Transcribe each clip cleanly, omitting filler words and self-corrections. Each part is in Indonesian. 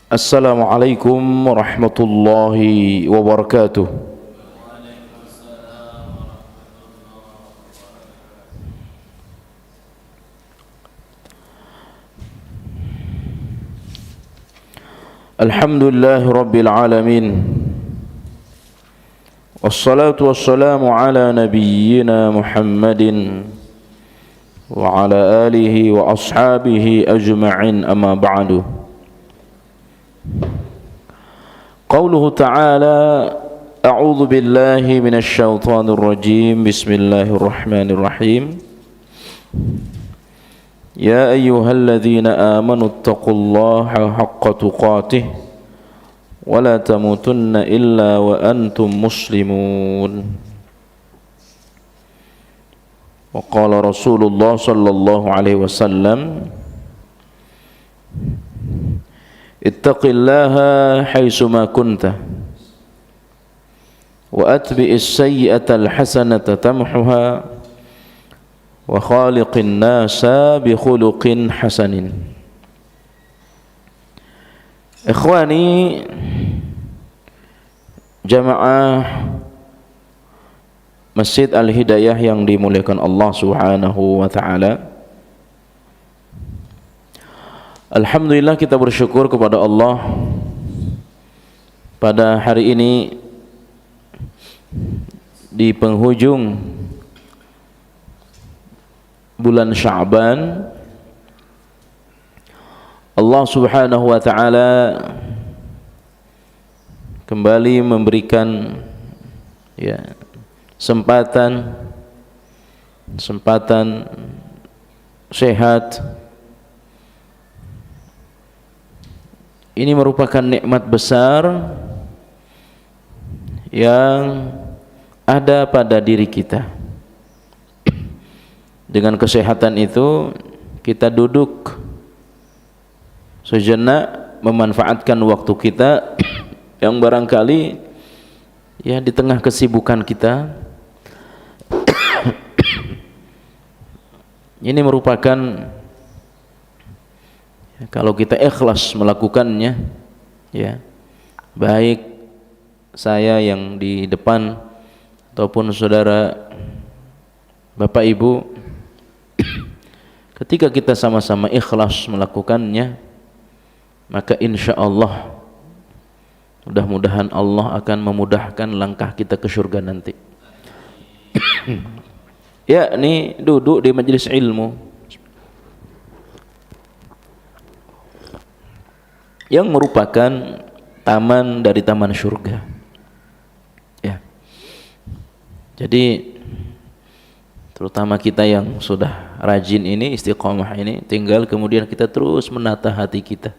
Assalamualaikum warahmatullahi wabarakatuh. Alhamdulillahi rabbil alamin. Wassalatu wassalamu ala nabiyyina Muhammadin wa ala alihi wa ashabihi ajma'in, amma ba'du. Qauluhu ta'ala, a'udzu billahi minasy syaithanir rajim. Bismillahirrahmanirrahim. Ya ayyuhalladzina amanu taqullaha haqqa tuqatih wa la tamutunna illa wa antum muslimun. Wa qala Rasulullah sallallahu alaihi wasallam, ittaqillaha haitsuma kunta wa atbi'is sayyi'atal hasanata tamhuha wa khaliqin nasa bi khuluqin hasanin. Ikhwani jamaah Masjid Al-Hidayah yang dimuliakan Allah Subhanahu wa taala, alhamdulillah kita bersyukur kepada Allah pada hari ini di penghujung bulan Sya'ban, Allah Subhanahu wa taala kembali memberikan kesempatan sehat. Ini merupakan nikmat besar yang ada pada diri kita. Dengan kesehatan itu kita duduk sejenak memanfaatkan waktu kita yang barangkali di tengah kesibukan kita ini merupakan, kalau kita ikhlas melakukannya, baik saya yang di depan ataupun saudara Bapak Ibu, ketika kita sama-sama ikhlas melakukannya, maka insya Allah mudah-mudahan Allah akan memudahkan langkah kita ke surga nanti. Yakni duduk di majelis ilmu yang merupakan taman dari taman surga. Jadi terutama kita yang sudah rajin ini, istiqomah ini, tinggal kemudian kita terus menata hati kita.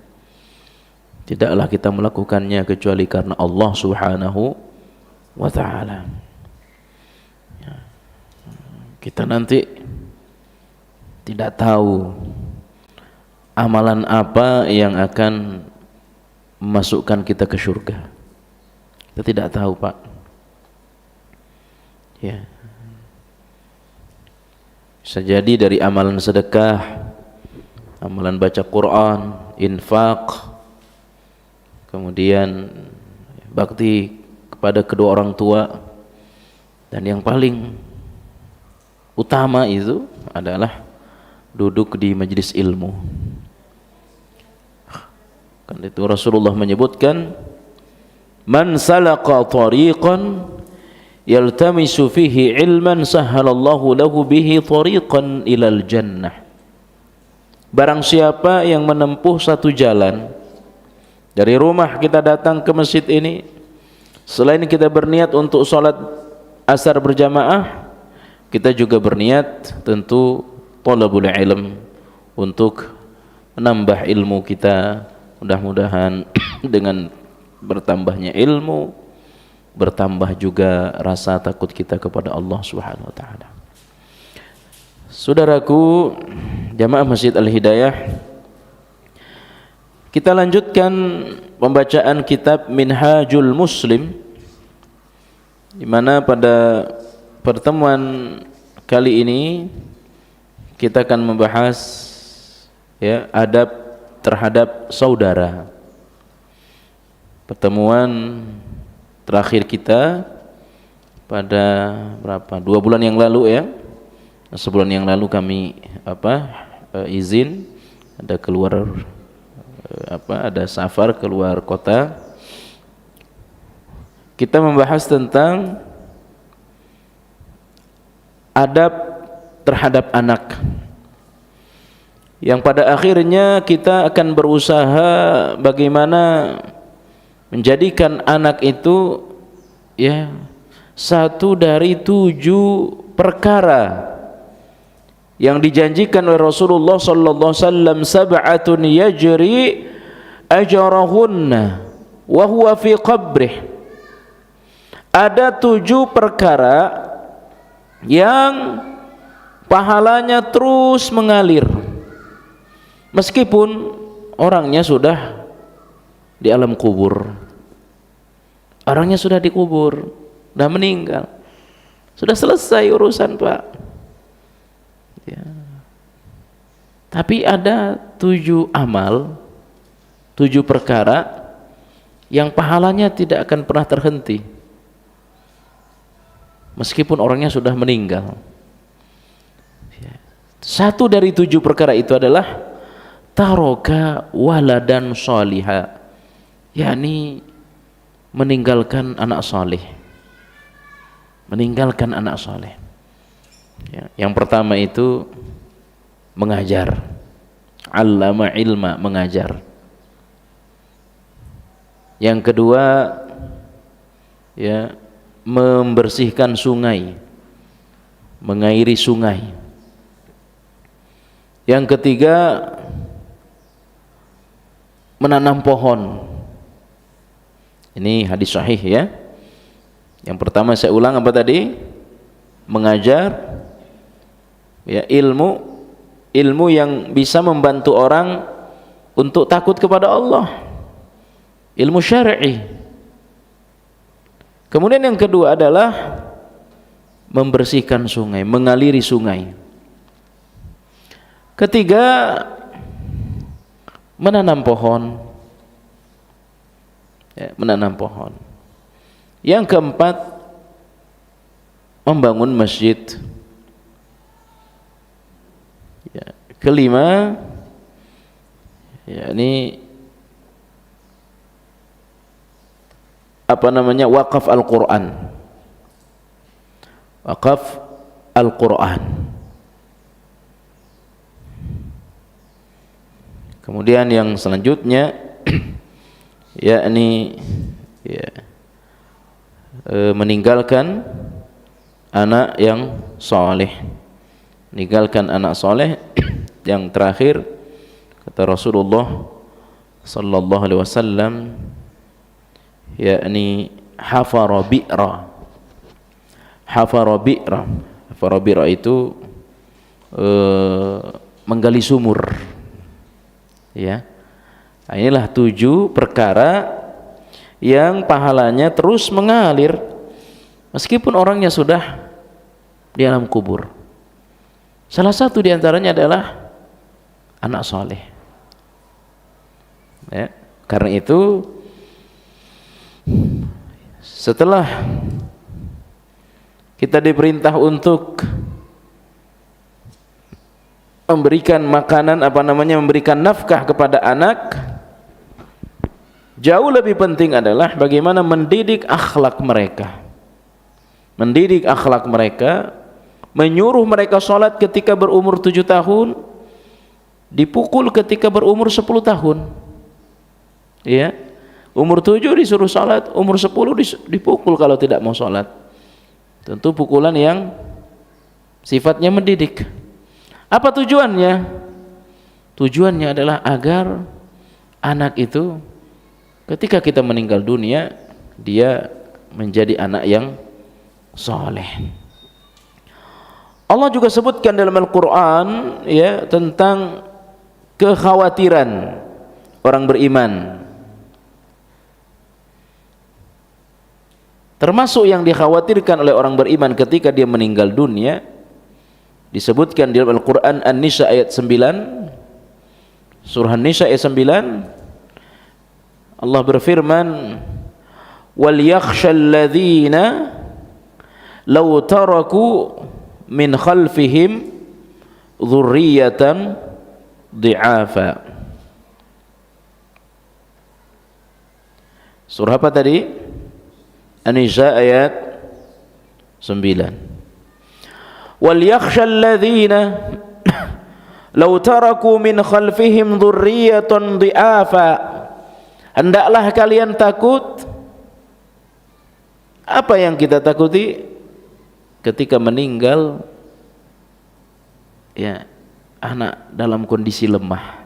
Tidaklah kita melakukannya kecuali karena Allah Subhanahu wa ta'ala. Kita nanti tidak tahu amalan apa yang akan memasukkan kita ke surga. Kita tidak tahu, Pak. Bisa jadi dari amalan sedekah, amalan baca Quran, infak, kemudian bakti kepada kedua orang tua, dan yang paling utama itu adalah duduk di majelis ilmu. Kan itu Rasulullah menyebutkan, man salaka tariqan yaltamisu fihi ilman sahhalallahu lahu bihi tariqan ilal jannah. Barang siapa yang menempuh satu jalan dari rumah kita datang ke masjid ini, selain kita berniat untuk sholat asar berjamaah, kita juga berniat tentu thalabul ilm, untuk menambah ilmu kita. Mudah-mudahan dengan bertambahnya ilmu, bertambah juga rasa takut kita kepada Allah Subhanahu wa taala. Saudaraku jamaah Masjid Al-Hidayah, kita lanjutkan pembacaan kitab Minhajul Muslim, di mana pada pertemuan kali ini kita akan membahas adab terhadap saudara. pertemuan terakhir kita pada berapa? 2 bulan yang lalu ya. Sebulan yang lalu kami izin ada keluar ada safar keluar kota. Kita membahas tentang adab terhadap anak, yang pada akhirnya kita akan berusaha bagaimana menjadikan anak itu ya satu dari 7 perkara yang dijanjikan oleh Rasulullah sallallahu alaihi wasallam, sab'atun yajri ajrahunna wa huwa fi qabrih. Ada 7 perkara yang pahalanya terus mengalir meskipun orangnya sudah di alam kubur, orangnya sudah dikubur, sudah meninggal, sudah selesai urusan Pak ya. Tapi ada 7 amal, 7 perkara yang pahalanya tidak akan pernah terhenti meskipun orangnya sudah meninggal. Satu dari 7 perkara itu adalah taroka waladan sholiha, yakni meninggalkan anak saleh. Meninggalkan anak saleh ya. Yang pertama itu mengajar, allama ilma, mengajar. Yang kedua ya membersihkan sungai, mengairi sungai. Yang ketiga menanam pohon. Ini hadis sahih ya. Yang pertama saya ulang apa tadi? Mengajar ya, ilmu yang bisa membantu orang untuk takut kepada Allah, ilmu syar'i. Kemudian yang kedua adalah membersihkan sungai, mengaliri sungai. Ketiga menanam pohon ya, menanam pohon. Yang keempat membangun masjid ya. Kelima yakni wakaf Al-Quran, wakaf Al-Quran. Kemudian yang selanjutnya yakni meninggalkan anak yang soleh, meninggalkan anak soleh. Yang terakhir kata Rasulullah sallallahu alaihi wasallam, yakni hafara bi'ra. Hafara bi'ra itu menggali sumur ya. Nah, inilah 7 perkara yang pahalanya terus mengalir meskipun orangnya sudah di alam kubur. Salah satu diantaranya adalah anak soleh ya. Karena itu setelah kita diperintah untuk memberikan makanan, memberikan nafkah kepada anak, jauh lebih penting adalah bagaimana mendidik akhlak mereka. Mendidik akhlak mereka, menyuruh mereka sholat ketika berumur 7 tahun, dipukul ketika berumur 10 tahun ya. Umur 7 disuruh sholat, umur 10 dipukul kalau tidak mau sholat. Tentu pukulan yang sifatnya mendidik. Apa tujuannya? Tujuannya adalah agar anak itu ketika kita meninggal dunia, dia menjadi anak yang soleh. Allah juga sebutkan dalam Al-Quran ya tentang kekhawatiran orang beriman. Termasuk yang dikhawatirkan oleh orang beriman ketika dia meninggal dunia, disebutkan di dalam Al-Quran An-Nisa ayat 9, surah An-Nisa ayat 9, Allah berfirman, wal yakhshal ladzina law taraku min khalfihim dzurriyyatan dhi'afa. Surah apa tadi? An-Nisa ayat 9. Wal yakhshal ladzina law taraku min khalfihim dzurriyyatan dhi'afa. Hendaklah kalian takut. Apa yang kita takuti ketika meninggal ya anak dalam kondisi lemah?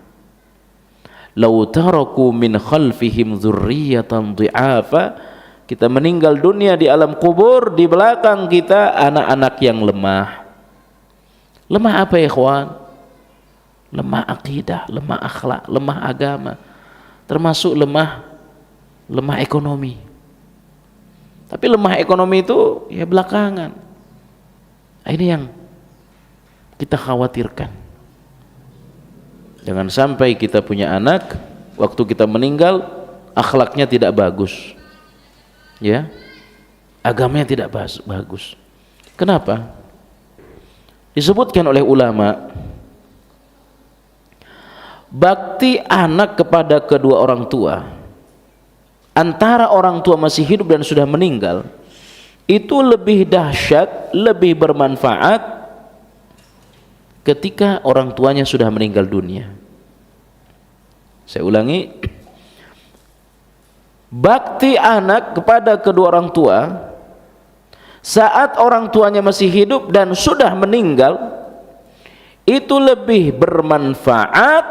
Law taraku min khalfihim dzurriyyatan dhi'afa. Kita meninggal dunia di alam kubur, di belakang kita anak-anak yang lemah. Lemah apa ya ikhwan? Lemah akidah, lemah akhlak, lemah agama, termasuk lemah ekonomi. Tapi lemah ekonomi itu ya belakangan. Ini yang kita khawatirkan. Jangan sampai kita punya anak, waktu kita meninggal akhlaknya tidak bagus, ya, agamanya tidak bagus. Kenapa? Disebutkan oleh ulama, bakti anak kepada kedua orang tua, antara orang tua masih hidup dan sudah meninggal, itu lebih dahsyat, lebih bermanfaat ketika orang tuanya sudah meninggal dunia. Saya ulangi, bakti anak kepada kedua orang tua saat orang tuanya masih hidup dan sudah meninggal itu lebih bermanfaat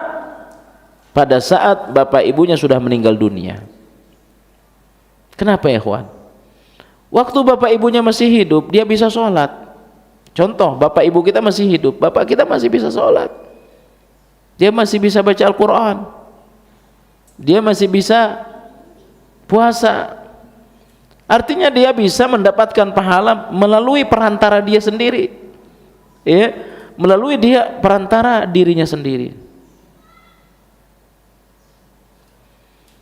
pada saat bapak ibunya sudah meninggal dunia. Kenapa ya kawan? Waktu bapak ibunya masih hidup dia bisa sholat. Contoh, bapak ibu kita masih hidup, bapak kita masih bisa sholat, dia masih bisa baca Al-Quran, dia masih bisa puasa. Artinya dia bisa mendapatkan pahala melalui perantara dia sendiri, ya, melalui dia perantara dirinya sendiri.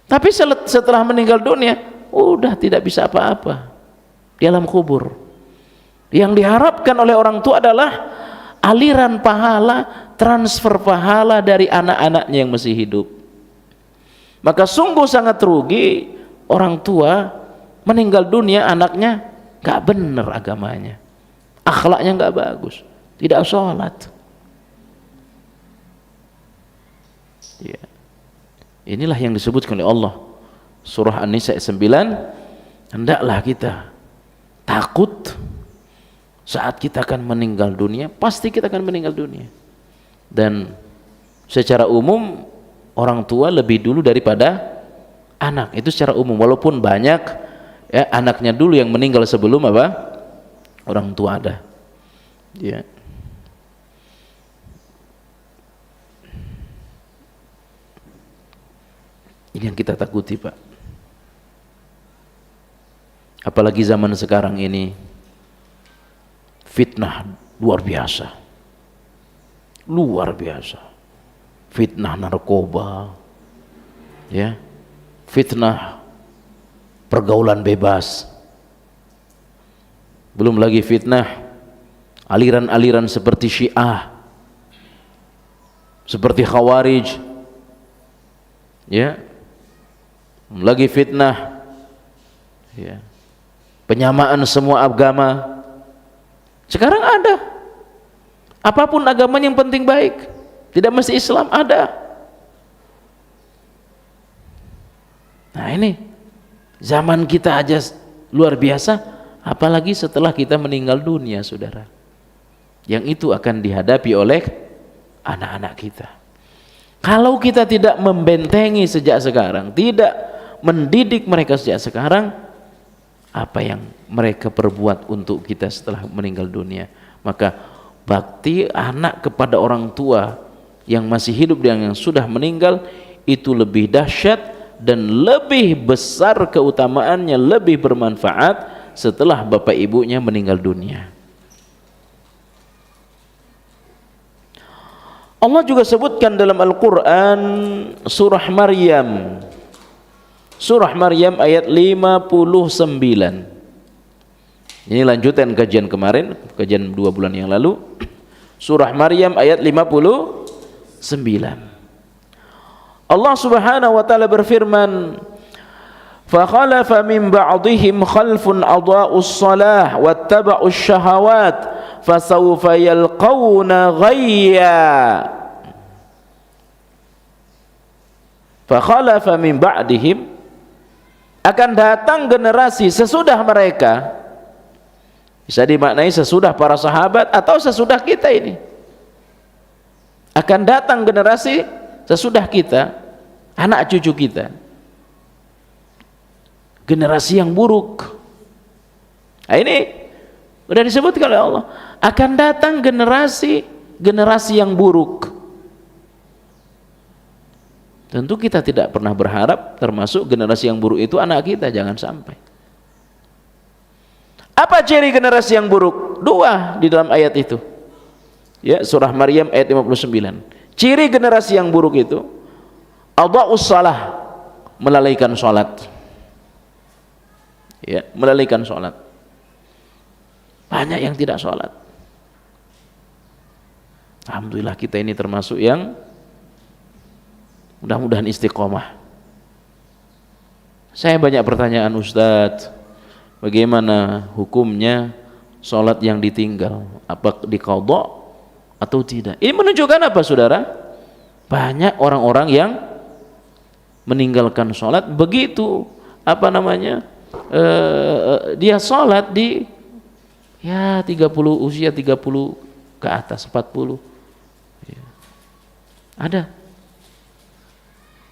Tapi setelah meninggal dunia udah tidak bisa apa-apa di alam kubur. Yang diharapkan oleh orang tua adalah aliran pahala, transfer pahala dari anak-anaknya yang masih hidup. Maka sungguh sangat rugi orang tua meninggal dunia, anaknya gak benar agamanya, akhlaknya gak bagus, tidak sholat, ya. Inilah yang disebutkan oleh Allah surah An-Nisa 9. Hendaklah kita takut saat kita akan meninggal dunia. Pasti kita akan meninggal dunia, dan secara umum orang tua lebih dulu daripada anak, itu secara umum. Walaupun banyak ya anaknya dulu yang meninggal sebelum apa orang tua ada, ya. Ini yang kita takuti, Pak. Apalagi zaman sekarang ini fitnah luar biasa, fitnah narkoba, ya, fitnah pergaulan bebas, belum lagi fitnah aliran-aliran seperti Syiah, seperti Khawarij, ya, belum lagi fitnah, ya, penyamaan semua agama. Sekarang ada, apapun agamanya yang penting baik, tidak mesti Islam, ada. Nah ini zaman kita aja luar biasa, apalagi setelah kita meninggal dunia, saudara. Yang itu akan dihadapi oleh anak-anak kita. Kalau kita tidak membentengi sejak sekarang, tidak mendidik mereka sejak sekarang, apa yang mereka perbuat untuk kita setelah meninggal dunia? Maka bakti anak kepada orang tua yang masih hidup dan yang sudah meninggal itu lebih dahsyat dan lebih besar keutamaannya, lebih bermanfaat setelah bapak ibunya meninggal dunia. Allah juga sebutkan dalam Al-Quran surah Maryam Surah Maryam ayat 59. Ini lanjutan kajian kemarin, kajian 2 bulan yang lalu. Surah Maryam ayat 59. Allah Subhanahu wa taala berfirman, "Fa khalafa min ba'dihim khalfun adha'us shalah wattaba'us syahawat fasawfa yalqawna ghayya." Fa khalafa min ba'dihim, akan datang generasi sesudah mereka. Bisa dimaknai sesudah para sahabat atau sesudah kita ini. Akan datang generasi sesudah kita, anak cucu kita, generasi yang buruk. Nah, ini sudah disebutkan oleh Allah, akan datang generasi yang buruk. Tentu kita tidak pernah berharap termasuk generasi yang buruk itu anak kita, jangan sampai. Apa ciri generasi yang buruk? 2 di dalam ayat itu. Ya, surah Maryam ayat 59. Ciri generasi yang buruk itu adha'us shalah, melalaikan salat. Ya, melalaikan salat. Banyak yang tidak salat. Alhamdulillah kita ini termasuk yang mudah-mudahan istiqomah. Saya banyak pertanyaan, Ustadz, bagaimana hukumnya sholat yang ditinggal? Apa diqadha atau tidak? Ini menunjukkan apa, saudara? Banyak orang-orang yang meninggalkan sholat begitu, dia sholat di ya 30, usia 30 ke atas, 40 ya. Ada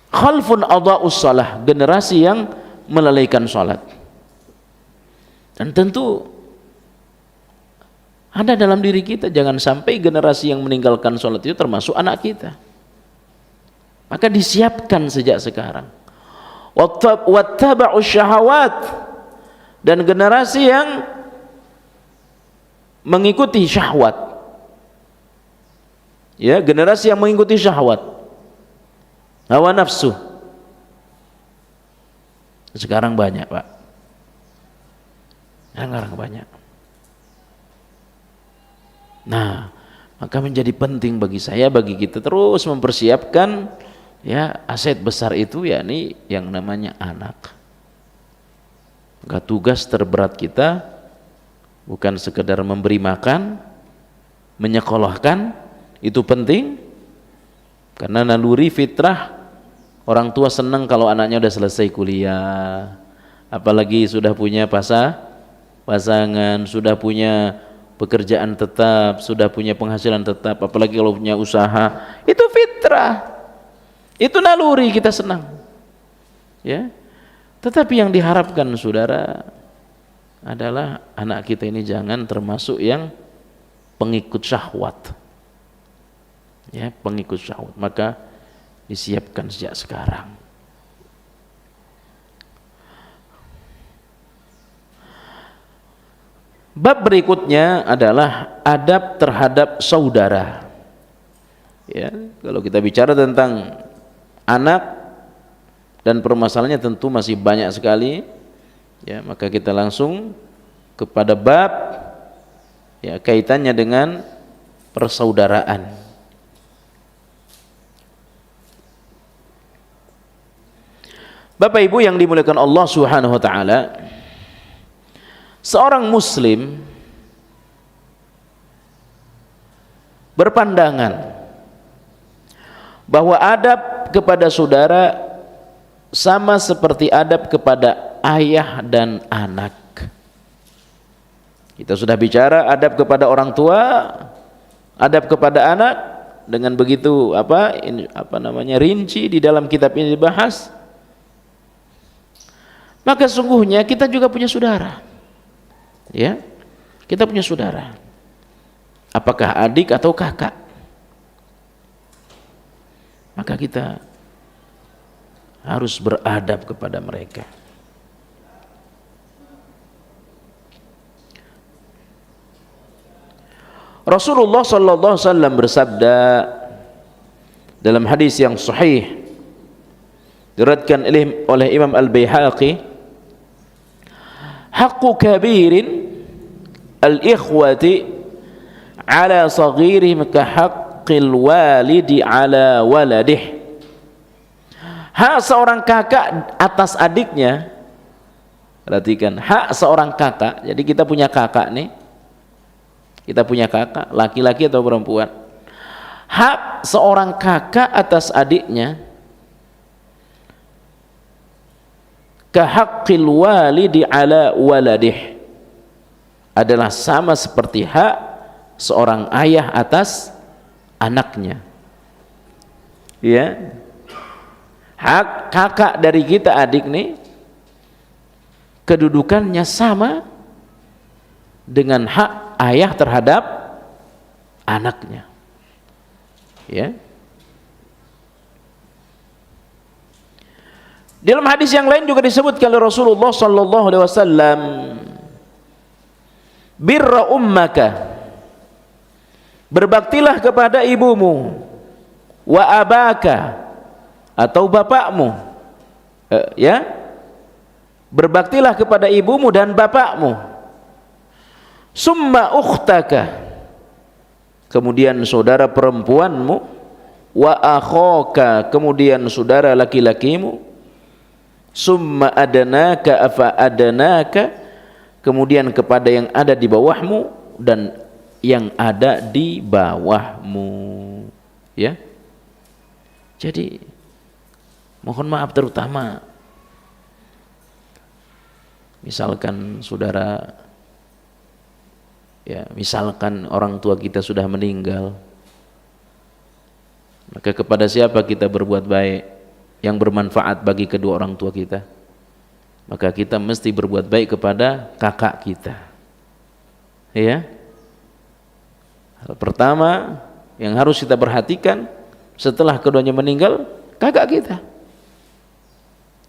khalfun adha'us shalah, generasi yang melalaikan sholat. Dan tentu ada dalam diri kita, jangan sampai generasi yang meninggalkan sholat itu termasuk anak kita. Maka disiapkan sejak sekarang. Wattaba'us syahawat, dan generasi yang mengikuti syahwat. Ya, generasi yang mengikuti syahwat, hawa nafsu. Sekarang banyak, Pak. Sekarang banyak. Nah, maka menjadi penting bagi saya, bagi kita terus mempersiapkan ya aset besar itu, yakni yang namanya anak. Maka tugas terberat kita bukan sekedar memberi makan, menyekolahkan, itu penting karena naluri fitrah orang tua senang kalau anaknya udah selesai kuliah, apalagi sudah punya pasangan, sudah punya pekerjaan tetap, sudah punya penghasilan tetap, apalagi kalau punya usaha. Itu fitrah, itu naluri, kita senang ya. Tetapi yang diharapkan, saudara, adalah anak kita ini jangan termasuk yang pengikut syahwat ya, pengikut syahwat. Maka disiapkan sejak sekarang. Bab berikutnya adalah adab terhadap saudara. Ya, kalau kita bicara tentang anak dan permasalahannya tentu masih banyak sekali. Ya, maka kita langsung kepada bab ya kaitannya dengan persaudaraan. Bapak Ibu yang dimuliakan Allah Subhanahu wa taala, seorang muslim berpandangan bahwa adab kepada saudara sama seperti adab kepada ayah dan anak. Kita sudah bicara adab kepada orang tua, adab kepada anak, dengan begitu rinci di dalam kitab ini dibahas. Maka sungguhnya kita juga punya saudara. Ya, kita punya saudara. Apakah adik atau kakak? Maka kita harus beradab kepada mereka. Rasulullah sallallahu alaihi wasallam bersabda dalam hadis yang sahih Diriwayatkan oleh Imam Al-Baihaqi, haqqu kabirin al-ikhwati ala saghirihim ka haqqil walidi ala waladih. Hak seorang kakak atas adiknya, perhatikan, hak seorang kakak. Jadi kita punya kakak nih, kita punya kakak laki-laki atau perempuan. Hak seorang kakak atas adiknya ka haqqil walidi ala waladih, adalah sama seperti hak seorang ayah atas anaknya. Ya, hak kakak dari kita adik nih kedudukannya sama dengan hak ayah terhadap anaknya. Ya. Dalam hadis yang lain juga disebutkan oleh Rasulullah sallallahu alaihi wasallam, birra ummaka, berbaktilah kepada ibumu, wa abaka, atau bapakmu, ya, berbaktilah kepada ibumu dan bapakmu, summa ukhtaka, kemudian saudara perempuanmu, wa akhaka, kemudian saudara laki-lakimu, summa adanaka afa adanaka, kemudian kepada yang ada di bawahmu dan yang ada di bawahmu. Ya, jadi mohon maaf terutama misalkan saudara, ya, misalkan orang tua kita sudah meninggal, maka kepada siapa kita berbuat baik yang bermanfaat bagi kedua orang tua kita? Maka kita mesti berbuat baik kepada kakak kita. Ya, hal pertama yang harus kita perhatikan setelah keduanya meninggal, kakak kita.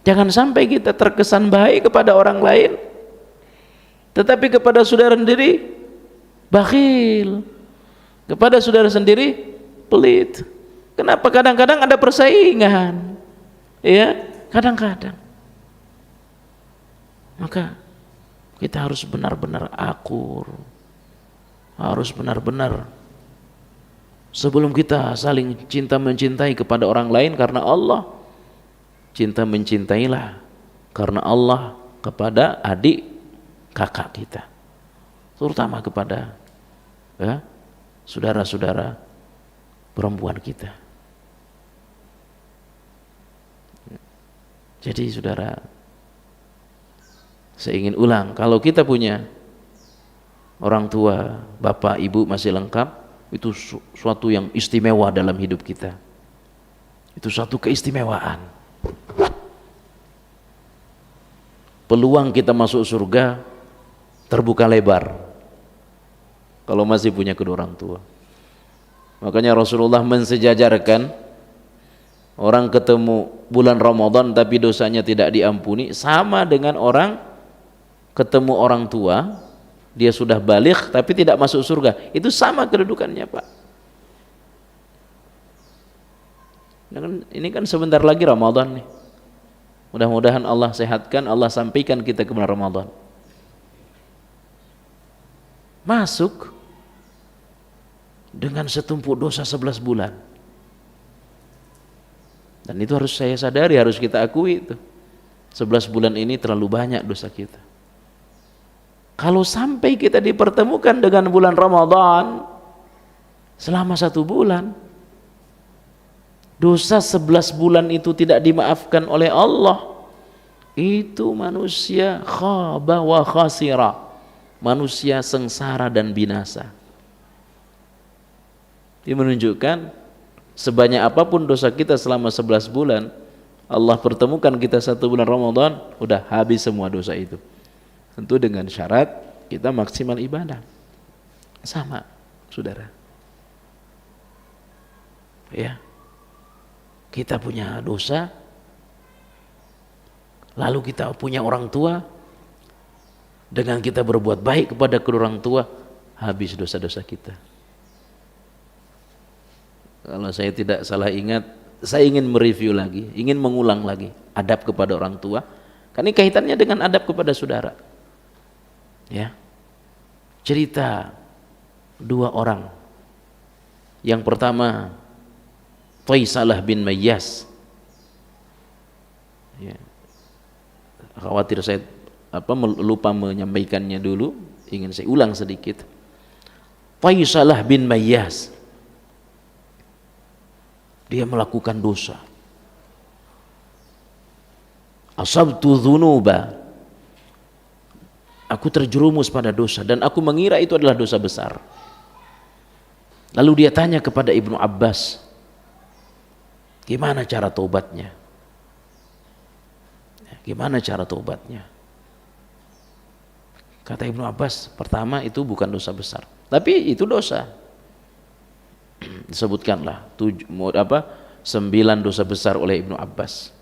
Jangan sampai kita terkesan baik kepada orang lain, tetapi kepada saudara sendiri bakhil, kepada saudara sendiri pelit. Kenapa? Kadang-kadang ada persaingan, ya, kadang-kadang. Maka kita harus benar-benar akur, harus benar-benar sebelum kita saling cinta mencintai kepada orang lain karena Allah, cinta mencintailah karena Allah kepada adik kakak kita, terutama kepada, ya, saudara-saudara perempuan kita. Jadi saudara, saya ingin ulang, kalau kita punya orang tua, bapak, ibu masih lengkap, itu suatu yang istimewa dalam hidup kita. Itu suatu keistimewaan. Peluang kita masuk surga terbuka lebar kalau masih punya kedua orang tua. Makanya Rasulullah mensejajarkan orang ketemu bulan Ramadan tapi dosanya tidak diampuni sama dengan orang ketemu orang tua, dia sudah baligh tapi tidak masuk surga. Itu sama kedudukannya, Pak. Ini kan sebentar lagi Ramadan nih. Mudah-mudahan Allah sehatkan, Allah sampaikan kita ke bulan Ramadan. Masuk dengan setumpuk dosa 11 bulan. Dan itu harus saya sadari, harus kita akui itu. 11 bulan ini terlalu banyak dosa kita. Kalau sampai kita dipertemukan dengan bulan Ramadan selama 1 bulan, dosa 11 bulan itu tidak dimaafkan oleh Allah, itu manusia khaba wa khasira, manusia sengsara dan binasa. Ini menunjukkan sebanyak apapun dosa kita selama 11 bulan, Allah pertemukan kita 1 bulan Ramadan, udah habis semua dosa itu. Tentu dengan syarat kita maksimal ibadah. Sama, saudara. Ya. Kita punya dosa, lalu kita punya orang tua, dengan kita berbuat baik kepada kedua orang tua, habis dosa-dosa kita. Kalau saya tidak salah ingat, saya ingin mereview lagi, ingin mengulang lagi. adab kepada orang tua. Kan ini kaitannya dengan adab kepada saudara. Ya. Cerita dua orang. Yang pertama Faisalah bin Mayyas. Ya. Khawatir saya lupa menyampaikannya dulu, ingin saya ulang sedikit. Faisalah bin Mayyas, dia melakukan dosa. Asabtu dzunuba, aku terjerumus pada dosa dan aku mengira itu adalah dosa besar. Lalu dia tanya kepada Ibnu Abbas, gimana cara taubatnya? Gimana cara taubatnya? Kata Ibnu Abbas, pertama itu bukan dosa besar, tapi itu dosa. Disebutkanlah 9 dosa besar oleh Ibnu Abbas.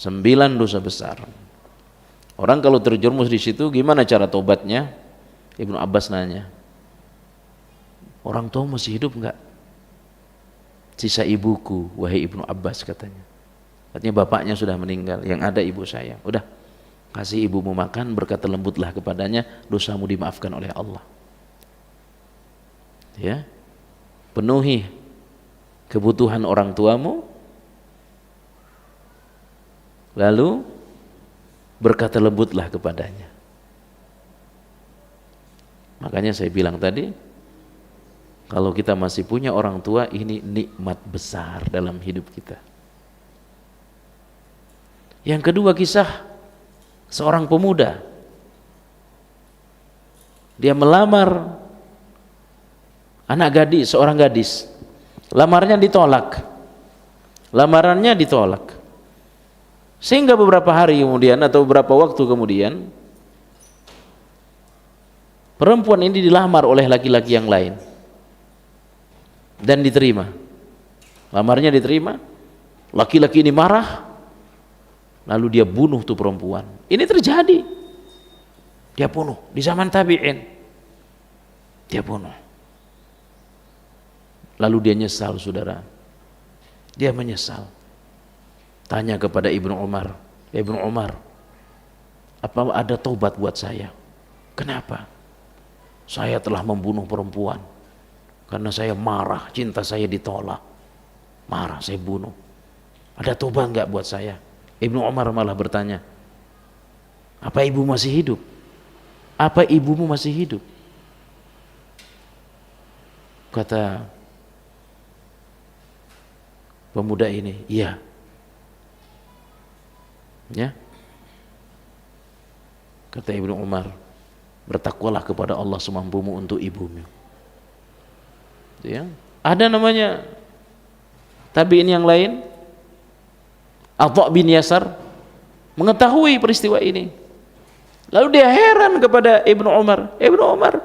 9 dosa besar. Orang kalau terjerumus di situ, gimana cara taubatnya? Ibnu Abbas nanya, orang tua masih hidup enggak? Sisa ibuku, wahai Ibnu Abbas, katanya. Katanya bapaknya sudah meninggal, yang ada ibu saya. Udah, kasih ibumu makan, berkata lembutlah kepadanya, dosamu dimaafkan oleh Allah. Ya, penuhi kebutuhan orang tuamu, lalu berkata lembutlah kepadanya. Makanya saya bilang tadi, kalau kita masih punya orang tua, ini nikmat besar dalam hidup kita. Yang kedua, kisah seorang pemuda. Dia melamar seorang gadis. Lamarnya ditolak. Lamarannya ditolak. Sehingga beberapa hari kemudian atau beberapa waktu kemudian, perempuan ini dilamar oleh laki-laki yang lain dan diterima. Lamarnya diterima. Laki-laki ini marah, lalu dia bunuh tuh perempuan. Ini terjadi, dia bunuh di zaman tabi'in, dia bunuh. Lalu dia nyesal, saudara, dia menyesal. Tanya kepada Ibnu Umar, ya Ibnu Umar, apa ada taubat buat saya? Kenapa? Saya telah membunuh perempuan karena saya marah, cinta saya ditolak, marah, saya bunuh. Ada taubat enggak buat saya? Ibnu Umar malah bertanya, apa ibu masih hidup? Apa ibumu masih hidup? Kata pemuda ini, iya. Ya. Kata Ibnu Umar, bertakwalah kepada Allah semampumu untuk ibumu. Ya. Ada namanya tabi'in yang lain, Atha bin Yasar, mengetahui peristiwa ini. Lalu dia heran kepada Ibnu Umar. Ibnu Umar,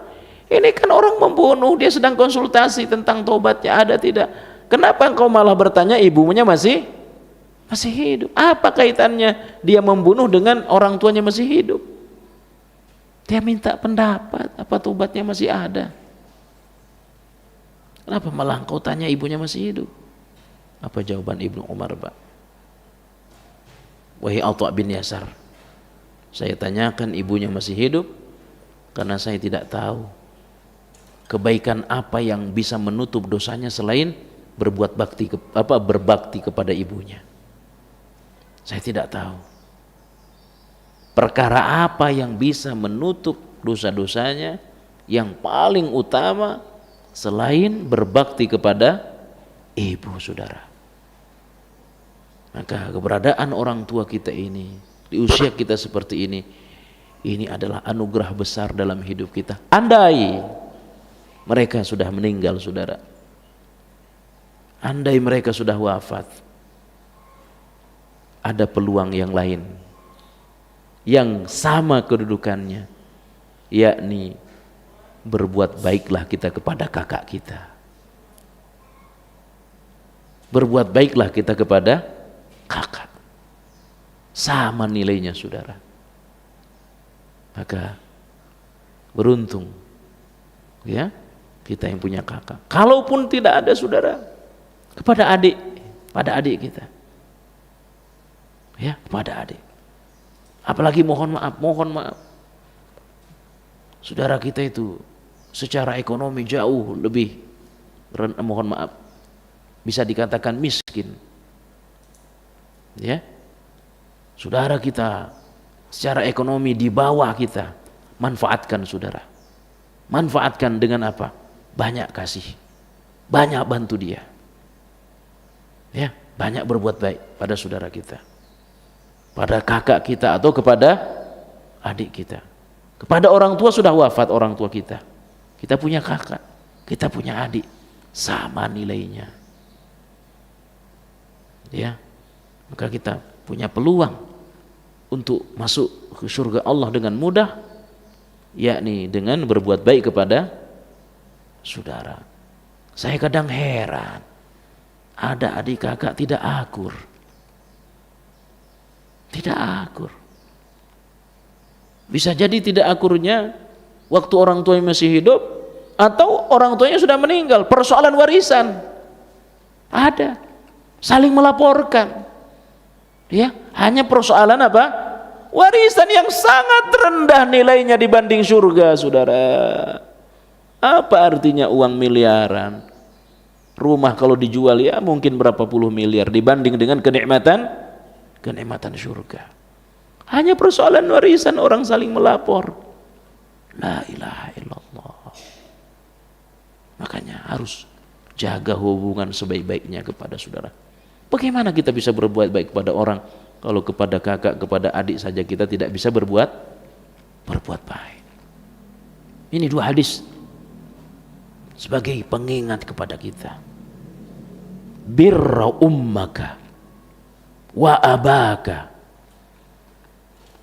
ini kan orang membunuh, dia sedang konsultasi tentang taubatnya ada tidak. Kenapa engkau malah bertanya ibunya masih hidup? Apa kaitannya dia membunuh dengan orang tuanya masih hidup? Dia minta pendapat, apa taubatnya masih ada. Kenapa malah engkau tanya ibunya masih hidup? Apa jawaban Ibnu Umar, Pak? Wahai Atha bin Yasar, saya tanyakan ibunya masih hidup karena saya tidak tahu kebaikan apa yang bisa menutup dosanya selain berbakti kepada ibunya. Saya tidak tahu perkara apa yang bisa menutup dosa-dosanya yang paling utama selain berbakti kepada ibu, saudara. Maka keberadaan orang tua kita ini di usia kita seperti ini adalah anugerah besar dalam hidup kita. Andai mereka sudah meninggal, saudara, andai mereka sudah wafat, ada peluang yang lain yang sama kedudukannya, yakni berbuat baiklah kita kepada kakak kita, berbuat baiklah kita kepada kakak, sama nilainya, saudara. Maka beruntung ya kita yang punya kakak. Kalaupun tidak ada, saudara, kepada adik, pada adik kita, ya, kepada adik. Apalagi mohon maaf. Saudara kita itu secara ekonomi jauh lebih, mohon maaf, bisa dikatakan miskin. Ya. Saudara kita secara ekonomi di bawah kita, manfaatkan saudara. Manfaatkan dengan apa? Banyak kasih. Banyak bantu dia. Ya, banyak berbuat baik pada saudara kita. Pada kakak kita atau kepada adik kita. Kepada orang tua sudah wafat orang tua kita. Kita punya kakak, kita punya adik, sama nilainya. Ya. Maka kita punya peluang untuk masuk ke surga Allah dengan mudah, yakni dengan berbuat baik kepada saudara. Saya kadang heran, ada adik kakak tidak akur. Tidak akur. Bisa jadi tidak akurnya waktu orang tuanya masih hidup, atau orang tuanya sudah meninggal, persoalan warisan. Ada, saling melaporkan. Ya, hanya persoalan apa? Warisan yang sangat rendah nilainya dibanding surga, saudara. Apa artinya uang miliaran? Rumah kalau dijual ya mungkin berapa puluh miliar dibanding dengan kenikmatan surga. Hanya persoalan warisan orang saling melapor. La ilaha illallah. Makanya harus jaga hubungan sebaik-baiknya kepada saudara. Bagaimana kita bisa berbuat baik kepada orang kalau kepada kakak, kepada adik saja kita tidak bisa berbuat baik. Ini dua hadis sebagai pengingat kepada kita. Birra ummaka wa abaka.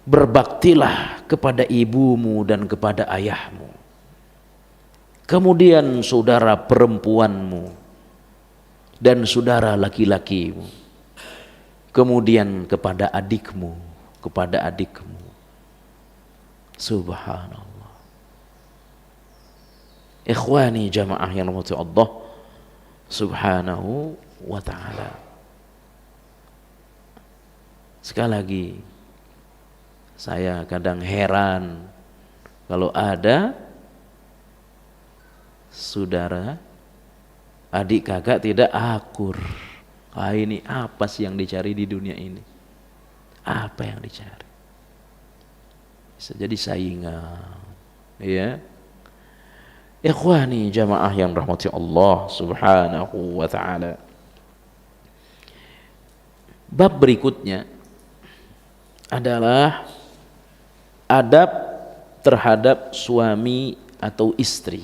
Berbaktilah kepada ibumu dan kepada ayahmu. Kemudian saudara perempuanmu dan saudara laki-lakimu. Kemudian kepada adikmu. Subhanallah. Ikhwani jamaah yang dirahmati Allah Subhanahu wa ta'ala. Sekali lagi, saya kadang heran kalau ada saudara adik kakak tidak akur. Ini apa sih yang dicari di dunia ini? Apa yang dicari? Bisa jadi saingan, ya. Ikhwani jamaah yang rahmati Allah Subhanahu wa ta'ala. Bab berikutnya adalah adab terhadap suami atau istri.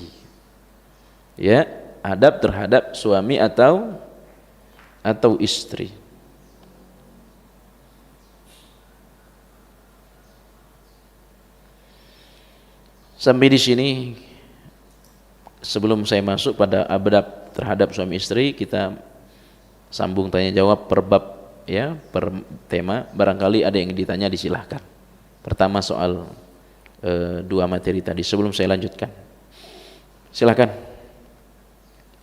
Ya, adab terhadap suami atau istri. Sampai di sini, sebelum saya masuk pada adab terhadap suami istri, kita sambung tanya jawab per bab, ya, per tema. Barangkali ada yang ditanya, disilahkan. Pertama soal dua materi tadi, sebelum saya lanjutkan, silahkan.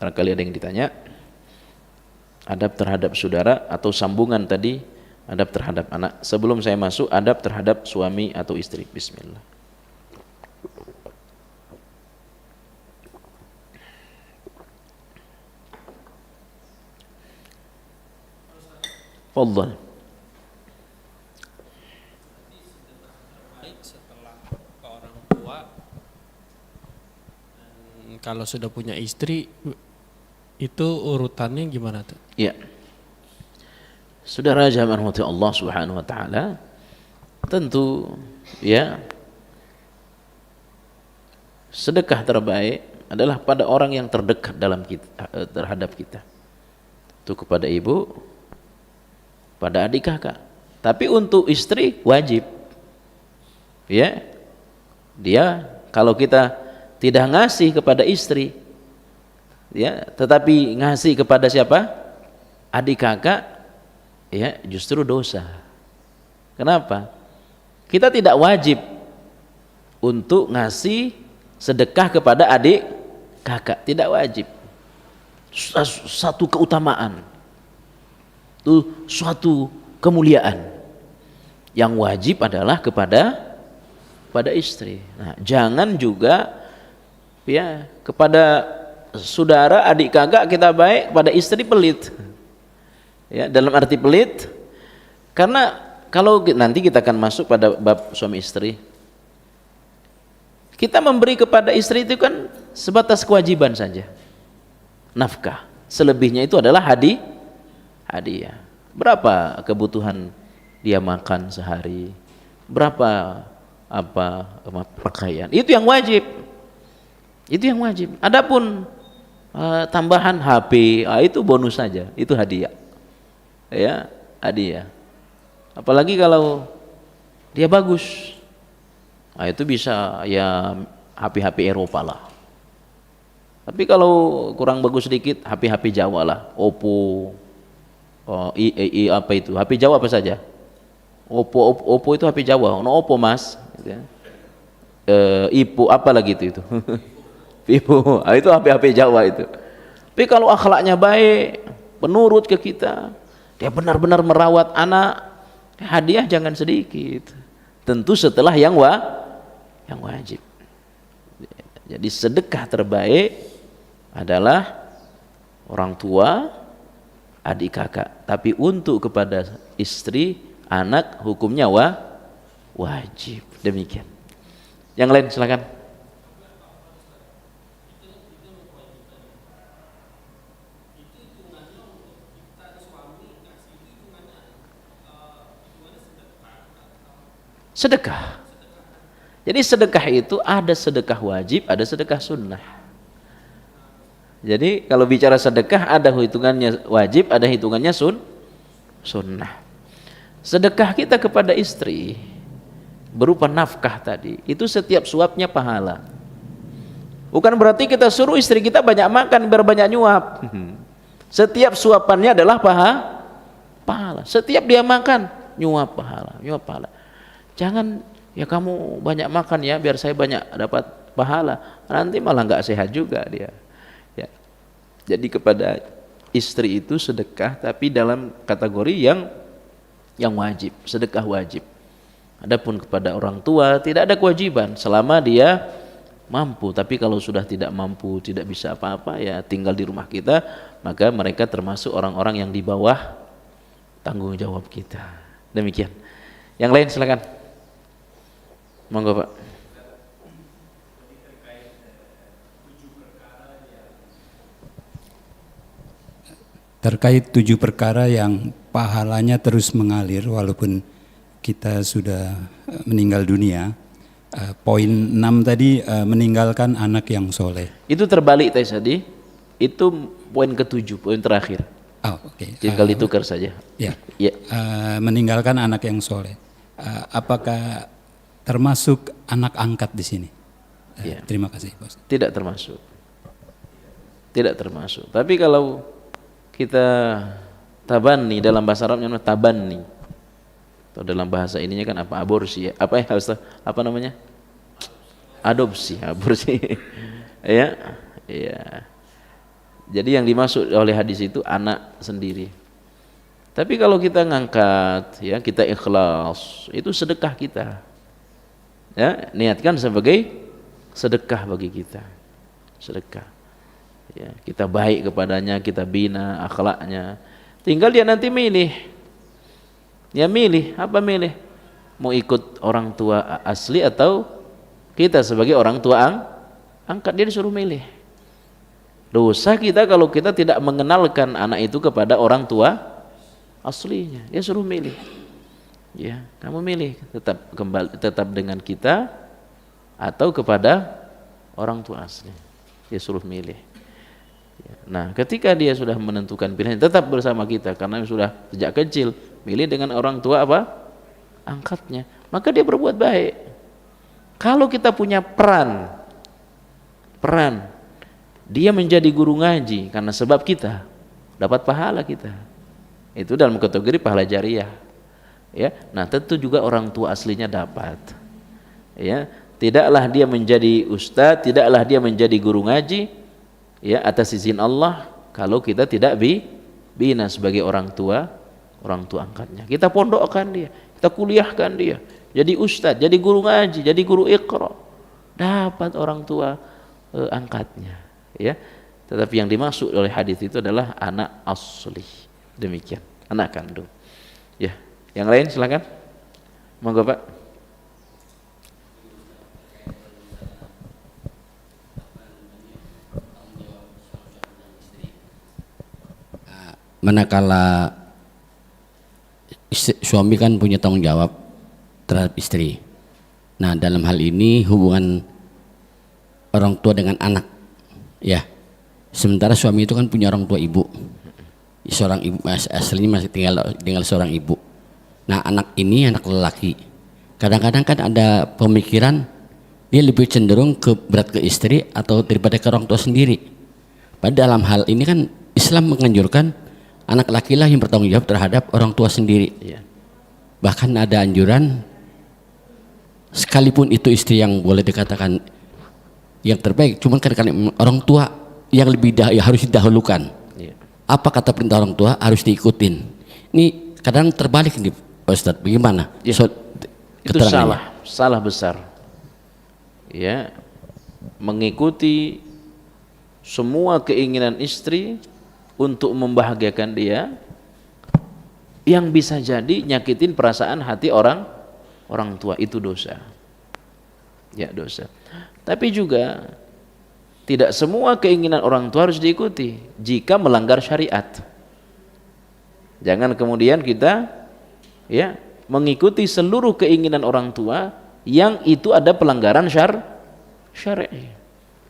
Barangkali ada yang ditanya. Adab terhadap saudara atau sambungan tadi, adab terhadap anak. Sebelum saya masuk adab terhadap suami atau istri. Bismillah. Fadhal. Setelah ke orang tua, kalau sudah punya istri, itu urutannya gimana tuh? Ya. Saudara jamaah rahmati Allah Subhanahu wa taala, tentu ya sedekah terbaik adalah pada orang yang terdekat dalam kita, terhadap kita. Itu kepada ibu, pada adik kakak. Tapi untuk istri wajib. Ya. Dia kalau kita tidak ngasih kepada istri, ya, tetapi ngasih kepada siapa? Adik kakak, ya, justru dosa. Kenapa? Kita tidak wajib untuk ngasih sedekah kepada adik kakak, tidak wajib. Satu keutamaan, itu suatu kemuliaan, Yang wajib adalah pada istri. Nah, jangan juga ya kepada saudara, adik kakak kita baik, pada istri pelit. Ya, dalam arti pelit karena kalau nanti kita akan masuk pada bab suami istri. Kita memberi kepada istri itu kan sebatas kewajiban saja. Nafkah. Selebihnya itu adalah hadiah. Berapa kebutuhan dia makan sehari? Berapa pakaian? Itu yang wajib. Adapun tambahan HP, itu bonus saja, itu hadiah. Ya, hadiah. Apalagi kalau dia bagus. Itu bisa ya HP Eropa lah. Tapi kalau kurang bagus sedikit, HP Jawa lah, Oppo, apa itu? HP Jawa apa saja? Oppo itu HP Jawa, Oppo Mas, gitu ya. Ipo apa lagi itu? Vivo, itu HP Jawa itu. Tapi kalau akhlaknya baik, penurut ke kita, dia benar-benar merawat anak, hadiah jangan sedikit. Tentu setelah yang wajib. Jadi sedekah terbaik adalah orang tua, adik kakak. Tapi untuk kepada istri, anak, hukumnya wajib. Demikian. Yang lain silakan. Sedekah. Jadi sedekah itu ada sedekah wajib, ada sedekah sunnah. Jadi kalau bicara sedekah ada hitungannya wajib, ada hitungannya sunnah. Sedekah kita kepada istri berupa nafkah tadi, itu setiap suapnya pahala. Bukan berarti kita suruh istri kita banyak makan biar banyak nyuap. Setiap suapannya adalah pahala. Setiap dia makan nyuap pahala. Jangan ya kamu banyak makan ya biar saya banyak dapat pahala, nanti malah nggak sehat juga dia. Ya. Jadi kepada istri itu sedekah tapi dalam kategori yang wajib, sedekah wajib. Adapun kepada orang tua tidak ada kewajiban selama dia mampu, tapi kalau sudah tidak mampu, tidak bisa apa-apa ya tinggal di rumah kita, maka mereka termasuk orang-orang yang di bawah tanggung jawab kita. Demikian. Yang lain silakan. Monggo Pak. Terkait 7 perkara yang pahalanya terus mengalir walaupun kita sudah meninggal dunia. Poin 6 tadi meninggalkan anak yang soleh. Itu terbalik tadi. Itu poin ke-7, poin terakhir. Oh, oke. Tinggal ditukar saja. Ya. Ya. Meninggalkan anak yang soleh. Apakah termasuk anak angkat di sini? Ya. Terima kasih, Bos. Tidak termasuk. Tapi kalau kita tabanni, dalam bahasa Arabnya tabanni. Atau dalam bahasa ininya kan apa? Aborsi ya. Apa namanya? Adopsi. Ya. Jadi yang dimaksud oleh hadis itu anak sendiri. Tapi kalau kita ngangkat ya, kita ikhlas, itu sedekah kita. Ya, niatkan sebagai sedekah bagi kita. Sedekah. Ya, kita baik kepadanya, kita bina akhlaknya. Tinggal dia nanti milih. Ya milih, apa milih? Mau ikut orang tua asli atau kita sebagai orang tua angkat, dia disuruh milih. Dosa kita kalau kita tidak mengenalkan anak itu kepada orang tua aslinya. Dia suruh milih. Ya, kamu milih tetap dengan kita atau kepada orang tua asli. Dia suruh milih. Ya. Nah, ketika dia sudah menentukan pilihan tetap bersama kita karena sudah sejak kecil milih dengan orang tua angkatnya, maka dia berbuat baik. Kalau kita punya peran dia menjadi guru ngaji karena sebab kita dapat pahala kita. Itu dalam kategori pahala jariah. Ya, nah tentu juga orang tua aslinya dapat. Ya, tidaklah dia menjadi ustadz, tidaklah dia menjadi guru ngaji ya atas izin Allah kalau kita tidak bina sebagai orang tua orang tua angkatnya. Kita pondokkan dia, kita kuliahkan dia, jadi ustadz, jadi guru ngaji, jadi guru Iqra, dapat orang tua angkatnya, ya. Tetapi yang dimaksud oleh hadis itu adalah anak asli, demikian, anak kandung. Ya, yang lain silakan, monggo Pak. Manakala suami kan punya tanggung jawab terhadap istri. Nah, dalam hal ini hubungan orang tua dengan anak, ya. Sementara suami itu kan punya orang tua ibu, seorang ibu aslinya masih tinggal seorang ibu. Nah, anak ini anak lelaki. Kadang-kadang kan ada pemikiran dia lebih cenderung ke berat ke istri atau daripada ke orang tua sendiri. Padahal dalam hal ini kan Islam menganjurkan anak laki-lah yang bertanggung jawab terhadap orang tua sendiri. Ya. Bahkan ada anjuran, sekalipun itu istri yang boleh dikatakan yang terbaik, cuman kadang-kadang orang tua yang lebih harus didahulukan. Ya. Apa kata perintah orang tua harus diikutin. Ini kadang terbalik nih Ustaz, bagaimana? Ya. Itu salah besar. Ya, mengikuti semua keinginan istri untuk membahagiakan dia, yang bisa jadi nyakitin perasaan hati orang tua, itu dosa. Ya, dosa. Tapi juga tidak semua keinginan orang tua harus diikuti jika melanggar syariat. Jangan kemudian kita ya mengikuti seluruh keinginan orang tua yang itu ada pelanggaran syar'i.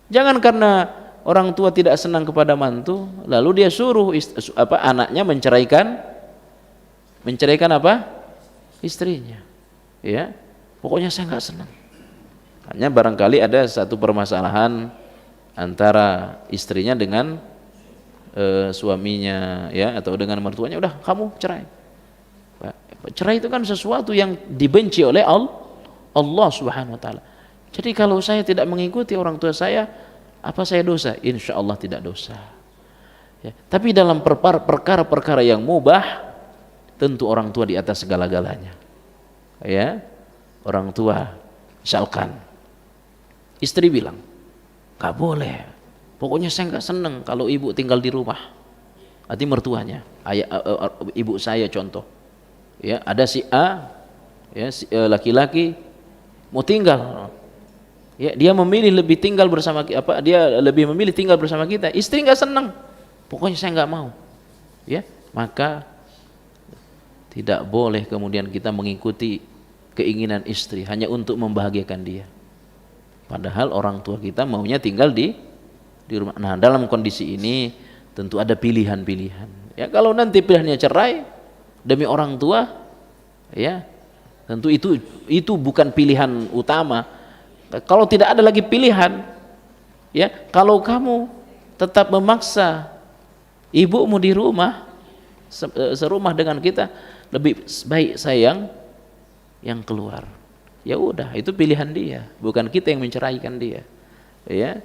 Jangan karena orang tua tidak senang kepada mantu, lalu dia suruh anaknya menceraikan apa? Istrinya. Ya, pokoknya saya nggak senang. Hanya barangkali ada satu permasalahan antara istrinya dengan suaminya, ya, atau dengan mertuanya, udah kamu cerai. Cerai itu kan sesuatu yang dibenci oleh Allah Subhanahu Wa Taala. Jadi kalau saya tidak mengikuti orang tua saya, apa saya dosa? Insya Allah tidak dosa. Ya. Tapi dalam perkara-perkara yang mubah, tentu orang tua di atas segala-galanya. Ya, orang tua, misalkan istri bilang, gak boleh. Pokoknya saya nggak seneng kalau ibu tinggal di rumah. Arti mertuanya, ibu saya contoh. Ya, ada si A, ya, laki-laki mau tinggal. Ya, dia memilih lebih tinggal bersama dia lebih memilih tinggal bersama kita. Istri nggak senang, pokoknya saya nggak mau. Ya, maka tidak boleh kemudian kita mengikuti keinginan istri hanya untuk membahagiakan dia. Padahal orang tua kita maunya tinggal di rumah. Nah, dalam kondisi ini tentu ada pilihan-pilihan. Ya, kalau nanti pilihannya cerai demi orang tua, ya tentu itu bukan pilihan utama. Kalau tidak ada lagi pilihan, ya, kalau kamu tetap memaksa ibumu di rumah serumah dengan kita, lebih baik sayang yang keluar. Ya udah, itu pilihan dia, bukan kita yang menceraikan dia. Ya,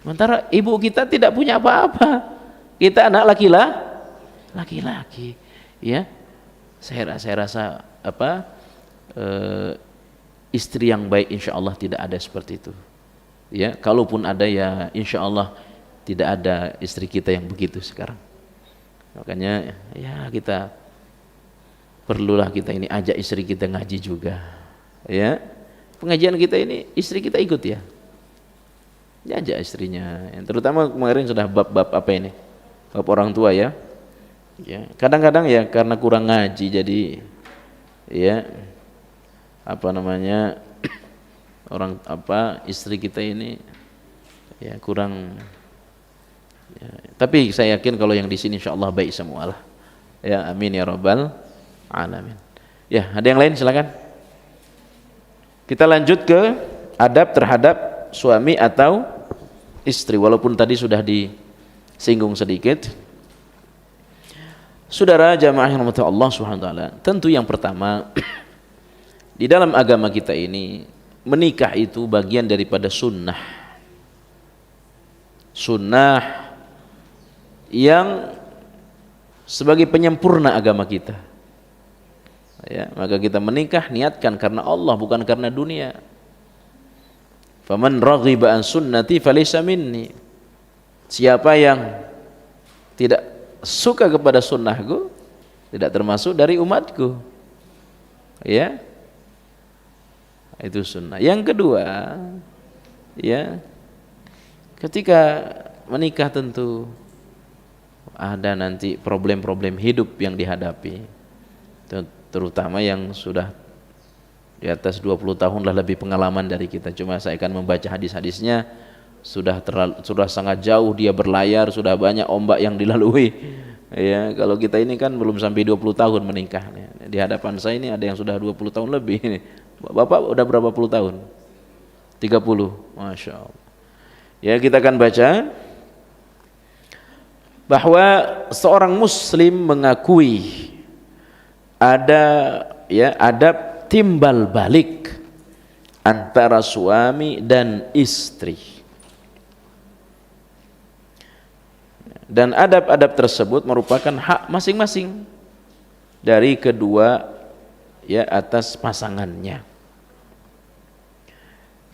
sementara ibu kita tidak punya apa-apa, kita anak laki-laki. Ya, saya rasa istri yang baik insya Allah tidak ada seperti itu. Ya, kalaupun ada ya insya Allah tidak ada istri kita yang begitu sekarang. Makanya ya kita perlulah kita ini ajak istri kita ngaji juga. Ya, pengajian kita ini istri kita ikut ya. Ajak istrinya. Yang terutama kemarin sudah bab apa ini? Bab orang tua ya. Ya, kadang-kadang ya karena kurang ngaji jadi ya istri kita ini ya kurang ya, tapi saya yakin kalau yang di sini insyaallah baik semua lah ya, amin ya rabbal alamin. Ya, ada yang lain silakan. Kita lanjut ke adab terhadap suami atau istri, walaupun tadi sudah disinggung sedikit. Saudara jamaah yang dirahmati Allah Subhanahu wa taala, tentu yang pertama di dalam agama kita ini menikah itu bagian daripada sunnah yang sebagai penyempurna agama kita. Ya, maka kita menikah niatkan karena Allah, bukan karena dunia. Faman raghiba an sunnati falaysa minni. Siapa yang tidak suka kepada sunnahku tidak termasuk dari umatku. Ya. Itu sunnah. Yang kedua, ya, ketika menikah tentu ada nanti problem-problem hidup yang dihadapi, terutama yang sudah di atas 20 tahun lah lebih pengalaman dari kita. Cuma saya akan membaca hadis-hadisnya, sudah sangat jauh dia berlayar, sudah banyak ombak yang dilalui. Ya, kalau kita ini kan belum sampai 20 tahun menikah. Di hadapan saya ini ada yang sudah 20 tahun lebih. Bapak udah berapa puluh tahun? 30. Masya Allah. Ya, kita akan baca bahwa seorang muslim mengakui ada ya adab timbal balik antara suami dan istri. Dan adab-adab tersebut merupakan hak masing-masing dari kedua ya atas pasangannya.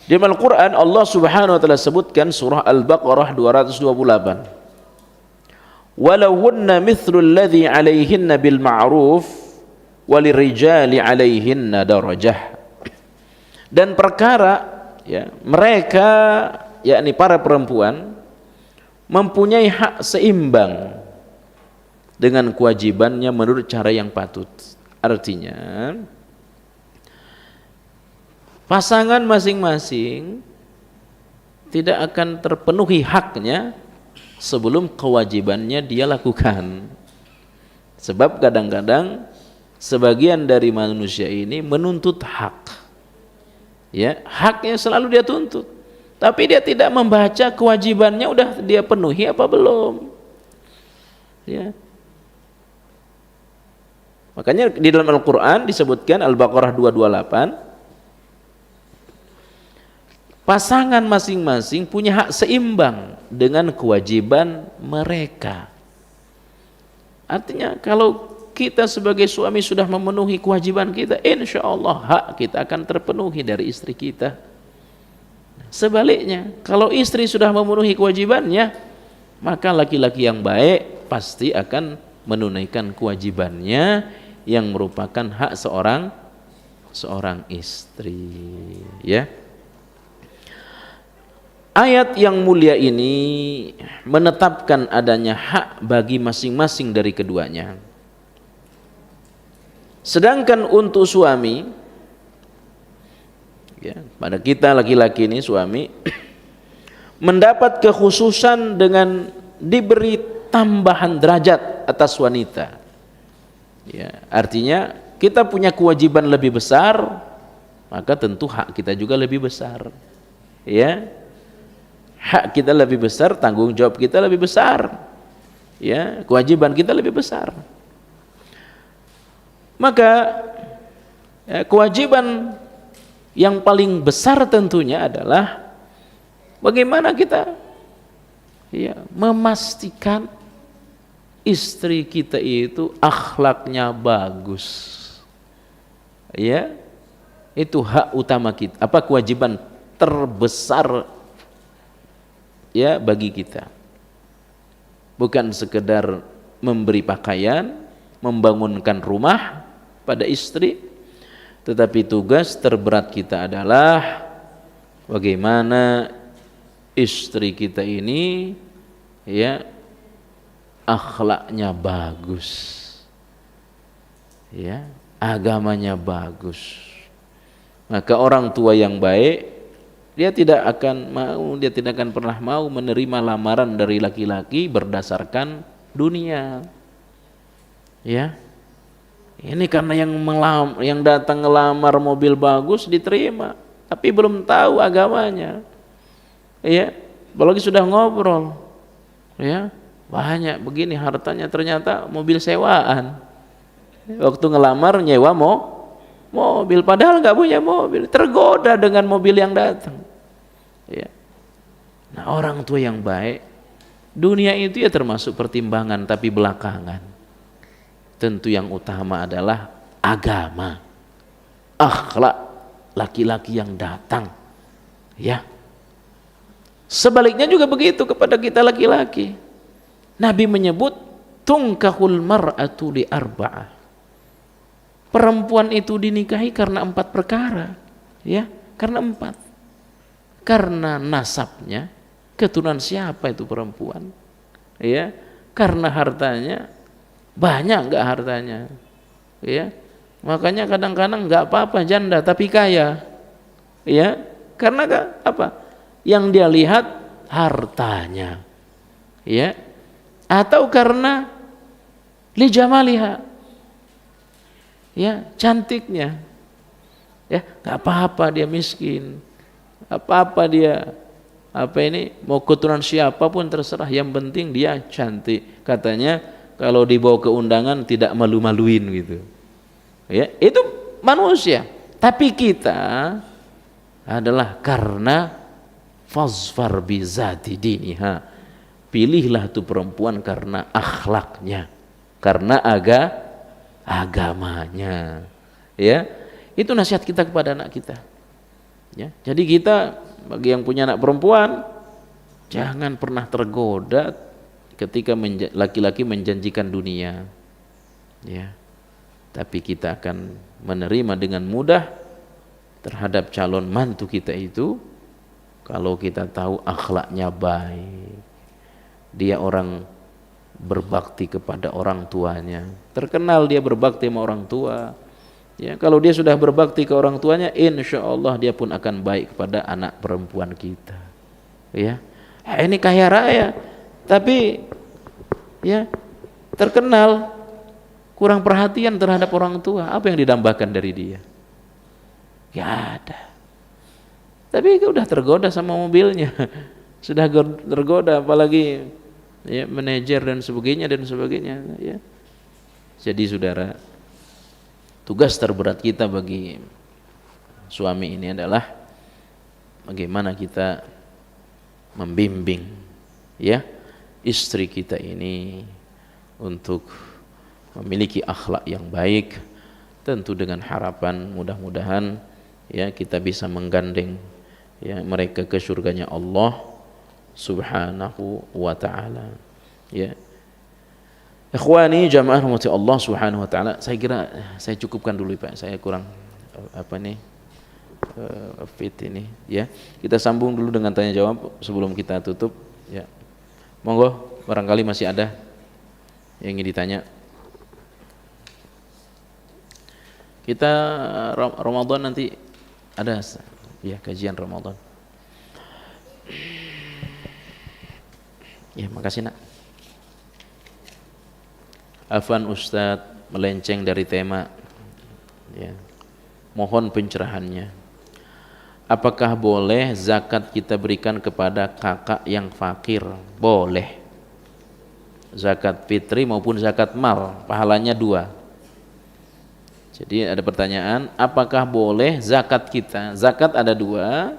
Di Al-Quran Allah Subhanahu wa taala sebutkan surah Al-Baqarah 228. Walahunna mithlul ladzi 'alaihinna bil ma'ruf walirijali 'alaihinna darajah. Dan perkara ya mereka yakni para perempuan mempunyai hak seimbang dengan kewajibannya menurut cara yang patut. Artinya pasangan masing-masing tidak akan terpenuhi haknya sebelum kewajibannya dia lakukan. Sebab kadang-kadang sebagian dari manusia ini menuntut hak. Ya, haknya selalu dia tuntut. Tapi dia tidak membaca kewajibannya udah dia penuhi apa belum. Ya. Makanya di dalam Al-Quran disebutkan Al-Baqarah 228, pasangan masing-masing punya hak seimbang dengan kewajiban mereka. Artinya kalau kita sebagai suami sudah memenuhi kewajiban kita, insya Allah hak kita akan terpenuhi dari istri kita. Sebaliknya, kalau istri sudah memenuhi kewajibannya, maka laki-laki yang baik pasti akan menunaikan kewajibannya yang merupakan hak seorang istri. Ya. Ayat yang mulia ini menetapkan adanya hak bagi masing-masing dari keduanya. Sedangkan untuk suami, ya, pada kita laki-laki ini suami mendapat kekhususan dengan diberi tambahan derajat atas wanita. Ya, artinya kita punya kewajiban lebih besar, maka tentu hak kita juga lebih besar. Ya, hak kita lebih besar, tanggung jawab kita lebih besar. Ya, kewajiban kita lebih besar. Maka ya, kewajiban yang paling besar tentunya adalah bagaimana kita ya, memastikan istri kita itu akhlaknya bagus. Ya, itu hak utama kita, apa kewajiban terbesar ya bagi kita. Bukan sekedar memberi pakaian, membangunkan rumah pada istri, tetapi tugas terberat kita adalah bagaimana istri kita ini ya akhlaknya bagus, ya agamanya bagus. Maka orang tua yang baik dia tidak akan pernah mau menerima lamaran dari laki-laki berdasarkan dunia. Ya, ini karena yang datang ngelamar mobil bagus diterima, tapi belum tahu agamanya. Ya, apalagi sudah ngobrol, ya banyak begini hartanya, ternyata mobil sewaan. Waktu ngelamar nyewa mobil, padahal nggak punya mobil, tergoda dengan mobil yang datang. Ya. Nah, orang tua yang baik, dunia itu ya termasuk pertimbangan, tapi belakangan. Tentu yang utama adalah agama, akhlak laki-laki yang datang, ya. Sebaliknya juga begitu kepada kita laki-laki. Nabi menyebut tungkahul mar'atu li arba'ah. Perempuan itu dinikahi karena 4 perkara, ya, karena 4. Karena nasabnya, keturunan siapa itu perempuan, ya. Karena hartanya, banyak enggak hartanya, ya. Makanya kadang-kadang enggak apa-apa janda tapi kaya, ya. Karena apa? Yang dia lihat hartanya, ya, atau karena li jamaliha, ya, cantiknya, ya, nggak apa-apa dia miskin, apa-apa dia mau keturunan siapapun terserah, yang penting dia cantik. Katanya kalau dibawa ke undangan tidak malu-maluin gitu, ya, itu manusia. Tapi kita adalah karena fazfar bizati diniha, pilihlah tuh perempuan karena akhlaknya, karena agamanya, ya. Itu nasihat kita kepada anak kita, ya. Jadi kita bagi yang punya anak perempuan, jangan pernah tergoda ketika laki-laki menjanjikan dunia, ya. Tapi kita akan menerima dengan mudah terhadap calon mantu kita itu kalau kita tahu akhlaknya baik, dia orang berbakti kepada orang tuanya, terkenal dia berbakti sama orang tua, ya. Kalau dia sudah berbakti ke orang tuanya, insya Allah dia pun akan baik kepada anak perempuan kita, ya. Ini kaya raya tapi, ya, terkenal kurang perhatian terhadap orang tua, apa yang didambakan dari dia? Gak ada. Tapi udah tergoda sama mobilnya, sudah tergoda, apalagi, ya, manajer dan sebagainya, ya. Jadi saudara, tugas terberat kita bagi suami ini adalah bagaimana kita membimbing, ya, istri kita ini untuk memiliki akhlak yang baik, tentu dengan harapan mudah-mudahan, ya, kita bisa menggandeng, ya, mereka ke surganya Allah Subhanahu wa ta'ala, ya. Ikhwani jamaah rahmati Allah Subhanahu wa ta'ala, saya kira saya cukupkan dulu Pak, saya kurang fit ini, ya. Kita sambung dulu dengan tanya jawab sebelum kita tutup, ya. Monggo, barangkali masih ada yang ingin ditanya. Kita Ramadan nanti ada, ya, kajian Ramadan. Ya, makasih nak. Afwan Ustadz melenceng dari tema, ya. Mohon pencerahannya. Apakah boleh zakat kita berikan kepada kakak yang fakir? Boleh. Zakat fitri maupun zakat mal, pahalanya 2. Jadi ada pertanyaan, apakah boleh zakat kita? Zakat ada 2,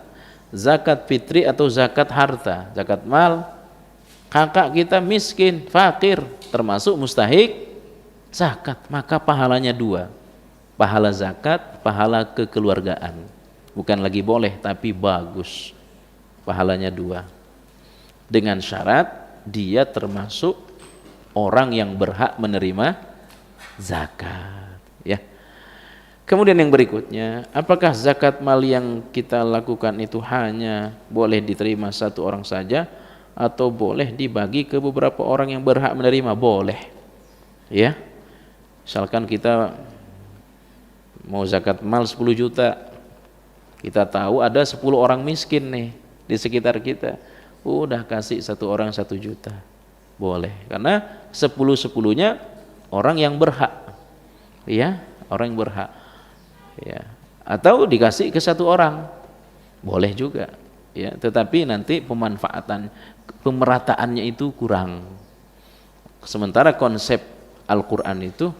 zakat fitri atau zakat harta. Zakat mal, kakak kita miskin, fakir, termasuk mustahik zakat, maka pahalanya 2. Pahala zakat, pahala kekeluargaan. Bukan lagi boleh, tapi bagus. Pahalanya 2. Dengan syarat dia termasuk orang yang berhak menerima zakat, ya. Kemudian yang berikutnya, apakah zakat mal yang kita lakukan itu hanya boleh diterima satu orang saja atau boleh dibagi ke beberapa orang yang berhak menerima? Boleh, ya. Misalkan kita mau zakat mal 10 juta, kita tahu ada 10 orang miskin nih di sekitar kita, udah kasih satu orang 1 juta, boleh, karena 10-10-nya orang yang berhak, ya, orang yang berhak, ya. Atau dikasih ke 1 orang, boleh juga, ya. Tetapi nanti pemerataannya itu kurang. Sementara konsep Al-Quran itu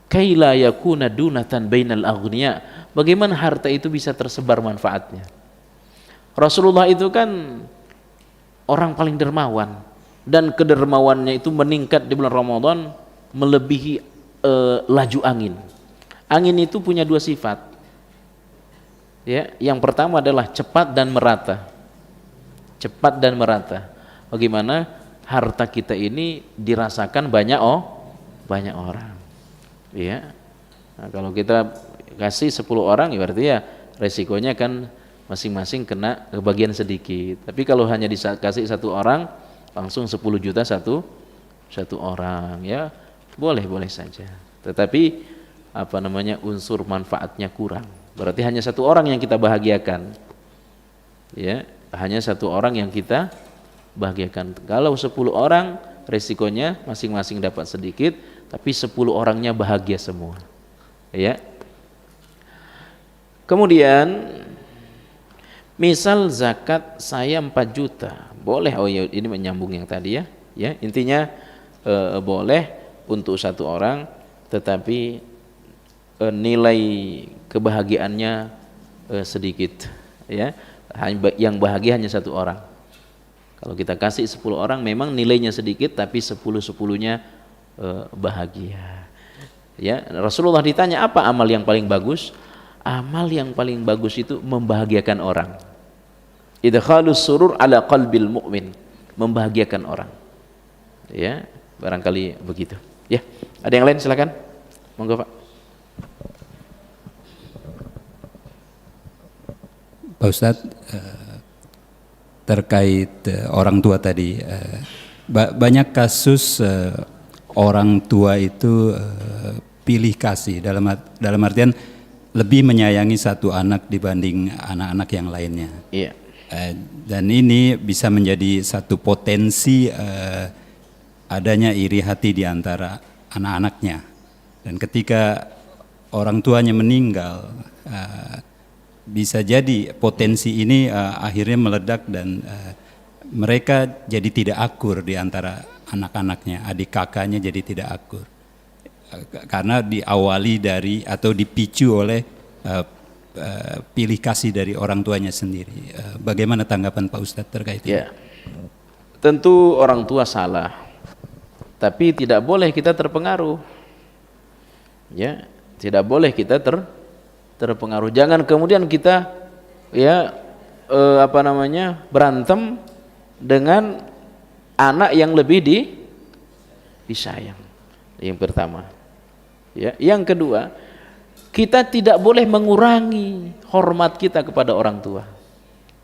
kaila yakuna dunatan bainal aghniya, bagaimana harta itu bisa tersebar manfaatnya. Rasulullah itu kan orang paling dermawan, dan kedermawannya itu meningkat di bulan Ramadan melebihi laju angin. Angin itu punya dua sifat. Ya, yang pertama adalah cepat dan merata. Cepat dan merata. Bagaimana harta kita ini dirasakan banyak orang. Ya. Nah, kalau kita kasih 10 orang ya berarti ya resikonya kan masing-masing kena kebagian sedikit. Tapi kalau hanya dikasih 1 orang langsung 10 juta satu orang, ya boleh saja. Tetapi unsur manfaatnya kurang. Berarti hanya 1 orang yang kita bahagiakan. Ya, hanya 1 orang yang kita bahagiakan. Kalau 10 orang resikonya masing-masing dapat sedikit, tapi 10 orangnya bahagia semua. Ya. Kemudian misal zakat saya 4 juta, boleh. Oh ya, ini menyambung yang tadi ya. Ya, intinya boleh untuk 1 orang, tetapi nilai kebahagiaannya sedikit. Ya, yang bahagia hanya 1 orang. Kalau kita kasih 10 orang memang nilainya sedikit, tapi 10-10-nya bahagia. Ya, Rasulullah ditanya apa amal yang paling bagus? Amal yang paling bagus itu membahagiakan orang. Idkhalus surur ala qalbil mu'min, membahagiakan orang. Ya, barangkali begitu. Ya, ada yang lain silakan. Monggo Pak. Pak Ustadz, terkait orang tua tadi, banyak kasus orang tua itu pilih kasih, dalam artian lebih menyayangi 1 anak dibanding anak-anak yang lainnya. Iya. Dan ini bisa menjadi satu potensi adanya iri hati di antara anak-anaknya. Dan ketika orang tuanya meninggal, bisa jadi potensi ini akhirnya meledak dan mereka jadi tidak akur di antara anak-anaknya, adik kakaknya jadi tidak akur. Karena diawali dari atau dipicu oleh pilih kasih dari orang tuanya sendiri. Bagaimana tanggapan Pak Ustadz terkait ini? Ya. Tentu orang tua salah, tapi tidak boleh kita terpengaruh. Ya, tidak boleh kita terpengaruh. Jangan kemudian kita berantem dengan anak yang lebih disayang. Yang pertama. Ya, yang kedua, kita tidak boleh mengurangi hormat kita kepada orang tua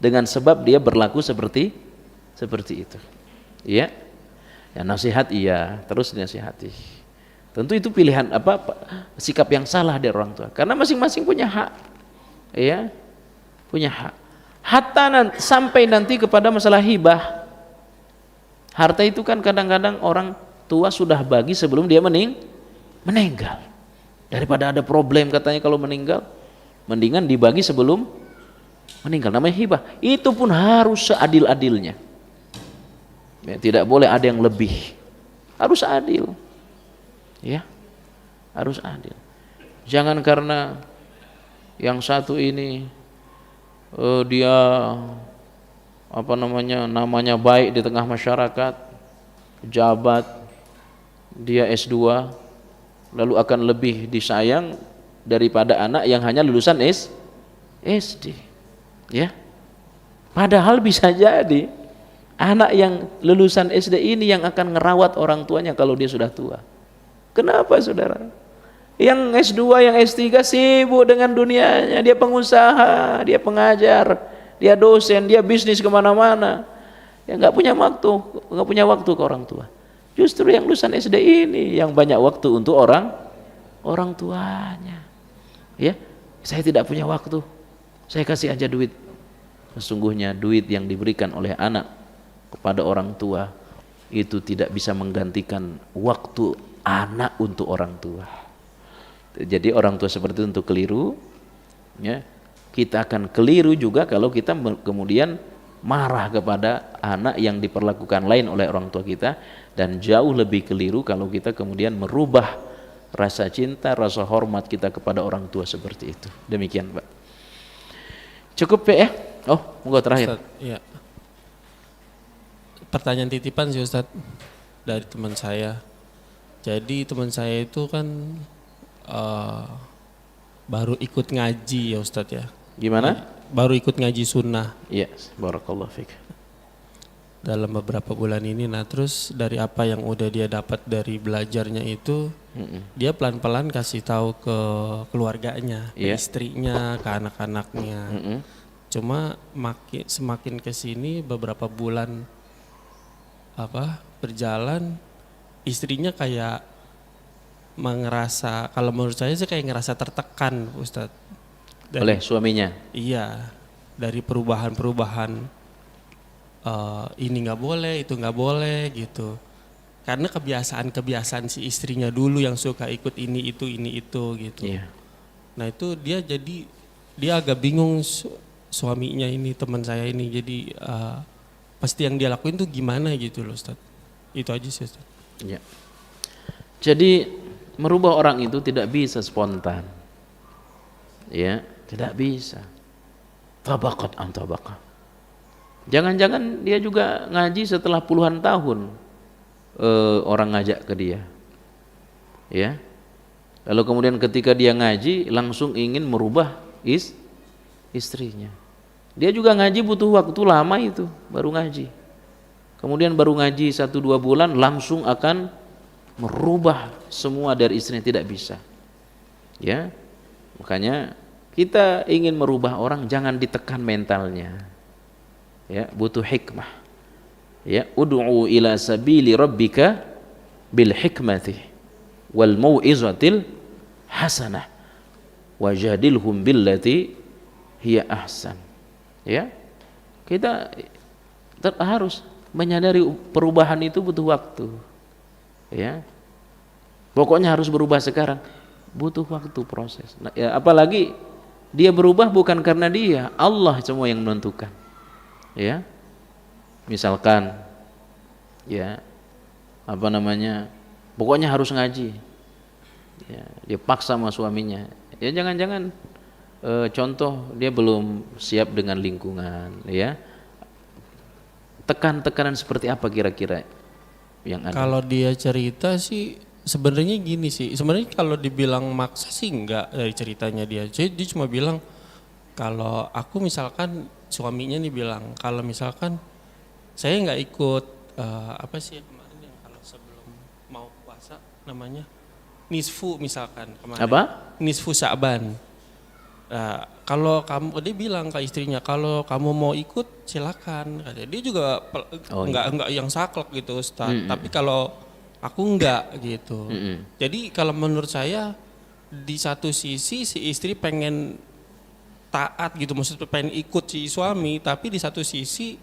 dengan sebab dia berlaku seperti itu. Ya. Ya, nasihat iya, terus dinasihati. Tentu itu pilihan sikap yang salah dari orang tua. Karena masing-masing punya hak. Ya. Punya hak. Hatta sampai nanti kepada masalah hibah. Harta itu kan kadang-kadang orang tua sudah bagi sebelum dia meninggal. Daripada ada problem katanya kalau meninggal, mendingan dibagi sebelum meninggal. Namanya hibah. Itu pun harus seadil-adilnya. Ya, tidak boleh ada yang lebih. Harus adil. Ya, harus adil. Jangan karena yang satu ini dia namanya baik di tengah masyarakat, pejabat, dia S2, lalu akan lebih disayang daripada anak yang hanya lulusan SD. Ya. Padahal bisa jadi anak yang lulusan SD ini yang akan ngerawat orang tuanya kalau dia sudah tua. Kenapa saudara? Yang S2, yang S3 sibuk dengan dunianya, dia pengusaha, dia pengajar, dia dosen, dia bisnis kemana-mana. Ya nggak punya waktu ke orang tua. Justru yang lulusan SD ini yang banyak waktu untuk orang tuanya. Ya, saya tidak punya waktu, saya kasih aja duit. Sesungguhnya duit yang diberikan oleh anak kepada orang tua itu tidak bisa menggantikan waktu anak untuk orang tua. Jadi orang tua seperti itu untuk keliru, ya, kita akan keliru juga kalau kita kemudian marah kepada anak yang diperlakukan lain oleh orang tua kita, dan jauh lebih keliru kalau kita kemudian merubah rasa cinta, rasa hormat kita kepada orang tua seperti itu. Demikian Pak. Cukup ya? Oh, monggo terakhir. Ustaz, ya. Pertanyaan titipan sih Ustaz dari teman saya. Jadi teman saya itu kan baru ikut ngaji ya Ustadz ya. Gimana? Baru ikut ngaji sunnah Iya, barakallahu fiik. dalam beberapa bulan ini. Nah terus dari apa yang udah dia dapat dari belajarnya itu, dia pelan-pelan kasih tahu ke keluarganya, ke Iya. istrinya, ke anak-anaknya. Cuma semakin kesini beberapa bulan berjalan, istrinya kayak ngerasa, kalau menurut saya sih kayak ngerasa tertekan Ustadz. Oleh suaminya. Iya, dari perubahan-perubahan ini nggak boleh, itu nggak boleh gitu. Karena kebiasaan si istrinya dulu yang suka ikut ini itu gitu. Iya. Nah itu dia agak bingung suaminya ini, teman saya ini. Jadi pasti yang dia lakuin tuh gimana gitu loh Ustadz. Itu aja sih Ustadz. Ya. Jadi merubah orang itu tidak bisa spontan. Ya, tidak bisa. Tabaqat an tabaqah. Jangan-jangan dia juga ngaji setelah puluhan tahun orang ngajak ke dia. Ya. Lalu kemudian ketika dia ngaji langsung ingin merubah istrinya. Dia juga ngaji butuh waktu lama itu baru ngaji. Kemudian baru ngaji 1-2 bulan langsung akan merubah semua dari istrinya, tidak bisa. Ya. Makanya kita ingin merubah orang jangan ditekan mentalnya. Ya, butuh hikmah. Ya, ud'u ila sabili rabbika bil hikmati wal mau'izatil hasanah wajadilhum billati hiya ahsan. Ya. Kita harus menyadari perubahan itu butuh waktu. Ya. Pokoknya harus berubah sekarang. Butuh waktu proses. Nah, ya, apalagi dia berubah bukan karena dia, Allah semua yang menentukan. Ya. Misalkan ya pokoknya harus ngaji. Ya, dia paksa sama suaminya. Ya jangan-jangan contoh dia belum siap dengan lingkungan, ya. Tekanan seperti apa kira-kira yang ada? Kalau dia cerita sih sebenarnya gini sih. Sebenarnya kalau dibilang maksa sih enggak dari ceritanya dia. Jadi dia cuma bilang kalau aku misalkan suaminya nih bilang kalau misalkan saya nggak ikut apa sih kemarin yang kalau sebelum mau puasa namanya nisfu misalkan kemarin. Apa? Nisfu Sya'ban. Kalau kamu, dia bilang ke istrinya kalau kamu mau ikut silakan. Dia juga enggak yang saklek gitu Ustaz. Tapi kalau aku enggak gitu. Jadi kalau menurut saya di satu sisi si istri pengen taat gitu, maksudnya pengen ikut si suami, tapi di satu sisi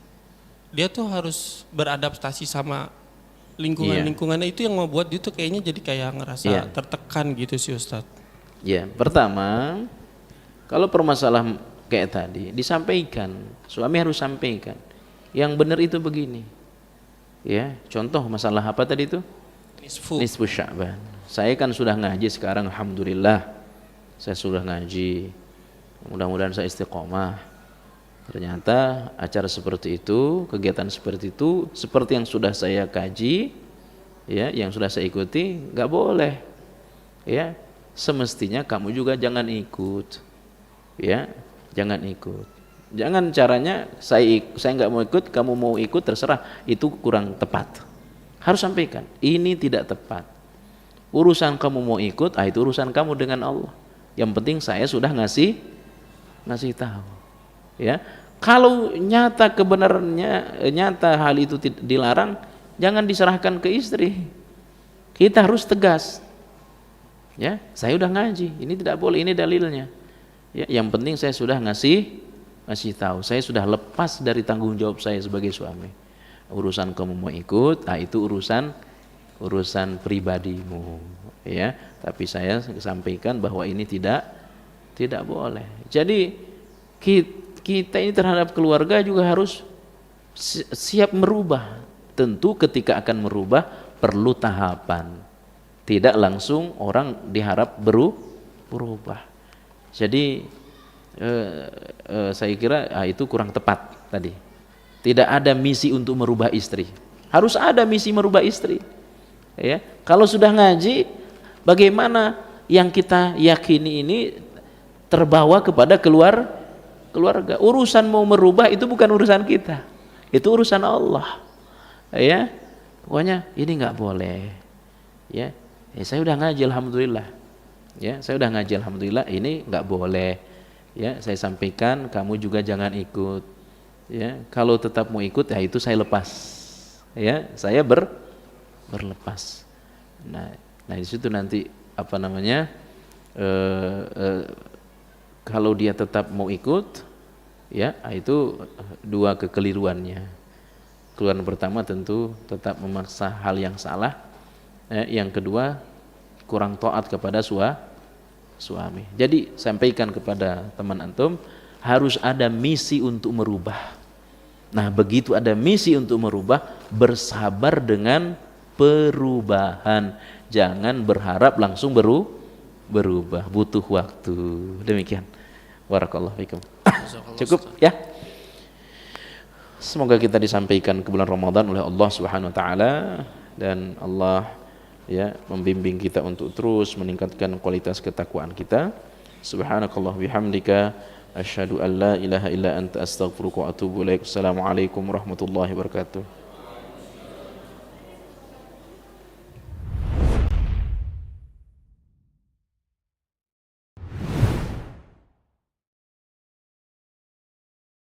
dia tuh harus beradaptasi sama lingkungannya itu yang membuat dia tuh kayaknya jadi kayak ngerasa tertekan gitu sih Ustadz. Ya, pertama kalau permasalahan kayak tadi disampaikan, suami harus sampaikan. Yang benar itu begini. Ya, contoh masalah apa tadi itu? Nisfu Sya'ban. Saya kan sudah ngaji sekarang, alhamdulillah. Saya sudah ngaji. Mudah-mudahan saya istiqomah. Ternyata acara seperti itu, kegiatan seperti itu, seperti yang sudah saya kaji, ya, yang sudah saya ikuti, nggak boleh. Ya, semestinya kamu juga jangan ikut. Ya, jangan ikut. Jangan caranya saya nggak mau ikut, kamu mau ikut terserah, itu kurang tepat. Harus sampaikan, ini tidak tepat. Urusan kamu mau ikut, itu urusan kamu dengan Allah. Yang penting saya sudah ngasih tahu. Ya, kalau nyata kebenarannya, nyata hal itu dilarang, jangan diserahkan ke istri. Kita harus tegas. Ya, saya udah ngaji, ini tidak boleh, ini dalilnya. Ya, yang penting saya sudah ngasih tahu, saya sudah lepas dari tanggung jawab saya sebagai suami. Urusan kamu mau ikut, itu urusan pribadimu, ya. Tapi saya sampaikan bahwa ini tidak boleh. Jadi kita ini terhadap keluarga juga harus siap merubah. Tentu ketika akan merubah perlu tahapan. Tidak langsung orang diharap berubah. Jadi saya kira itu kurang tepat tadi. Tidak ada misi untuk merubah istri. Harus ada misi merubah istri. Ya, kalau sudah ngaji, bagaimana yang kita yakini ini terbawa kepada keluarga. Urusan mau merubah itu bukan urusan kita, itu urusan Allah. Ya, pokoknya ini nggak boleh. Ya, saya udah ngaji alhamdulillah. Ya, saya udah ngaji alhamdulillah. Ini nggak boleh. Ya, saya sampaikan, kamu juga jangan ikut. Ya, kalau tetap mau ikut, ya itu saya lepas. Ya, saya berlepas. Nah di situ nanti apa namanya? Kalau dia tetap mau ikut, ya itu dua kekeliruannya. Keliruan pertama tentu tetap memaksa hal yang salah. Yang kedua kurang taat kepada suami. Jadi sampaikan kepada teman antum, harus ada misi untuk merubah. Nah begitu ada misi untuk merubah, bersabar dengan perubahan. Jangan berharap langsung berubah, butuh waktu. Demikian. Barakallahu fikum. Cukup ya. Semoga kita disampaikan ke bulan Ramadan oleh Allah Subhanahu wa taala, dan Allah ya membimbing kita untuk terus meningkatkan kualitas ketakwaan kita. Subhanakallah bihamdika asyhadu an la ilaha illa anta astaghfiruka wa atubu ilaik. Assalamualaikum warahmatullahi wabarakatuh.